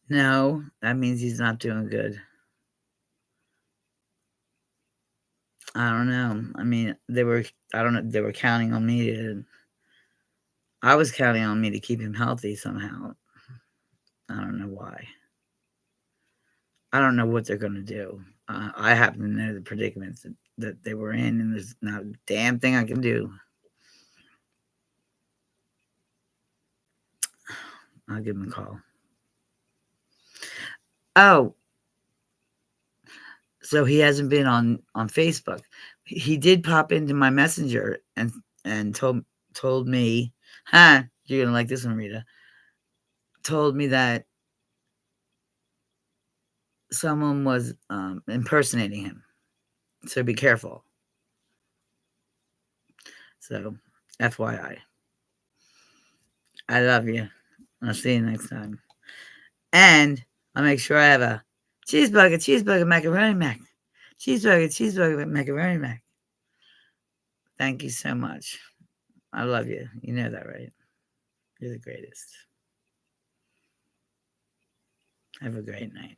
No, that means he's not doing good. I don't know. I mean, they were counting on me I was counting on me to keep him healthy somehow. I don't know why. I don't know what they're going to do. I happen to know the predicaments that they were in, and there's not a damn thing I can do. I'll give him a call. Oh, so he hasn't been on Facebook. He did pop into my messenger and told me, you're gonna like this one, Rita. Told me that someone was impersonating him. So be careful. So, FYI. I love you. I'll see you next time. And I'll make sure I have a cheeseburger, macaroni mac. Cheeseburger, macaroni mac. Thank you so much. I love you. You know that, right? You're the greatest. Have a great night.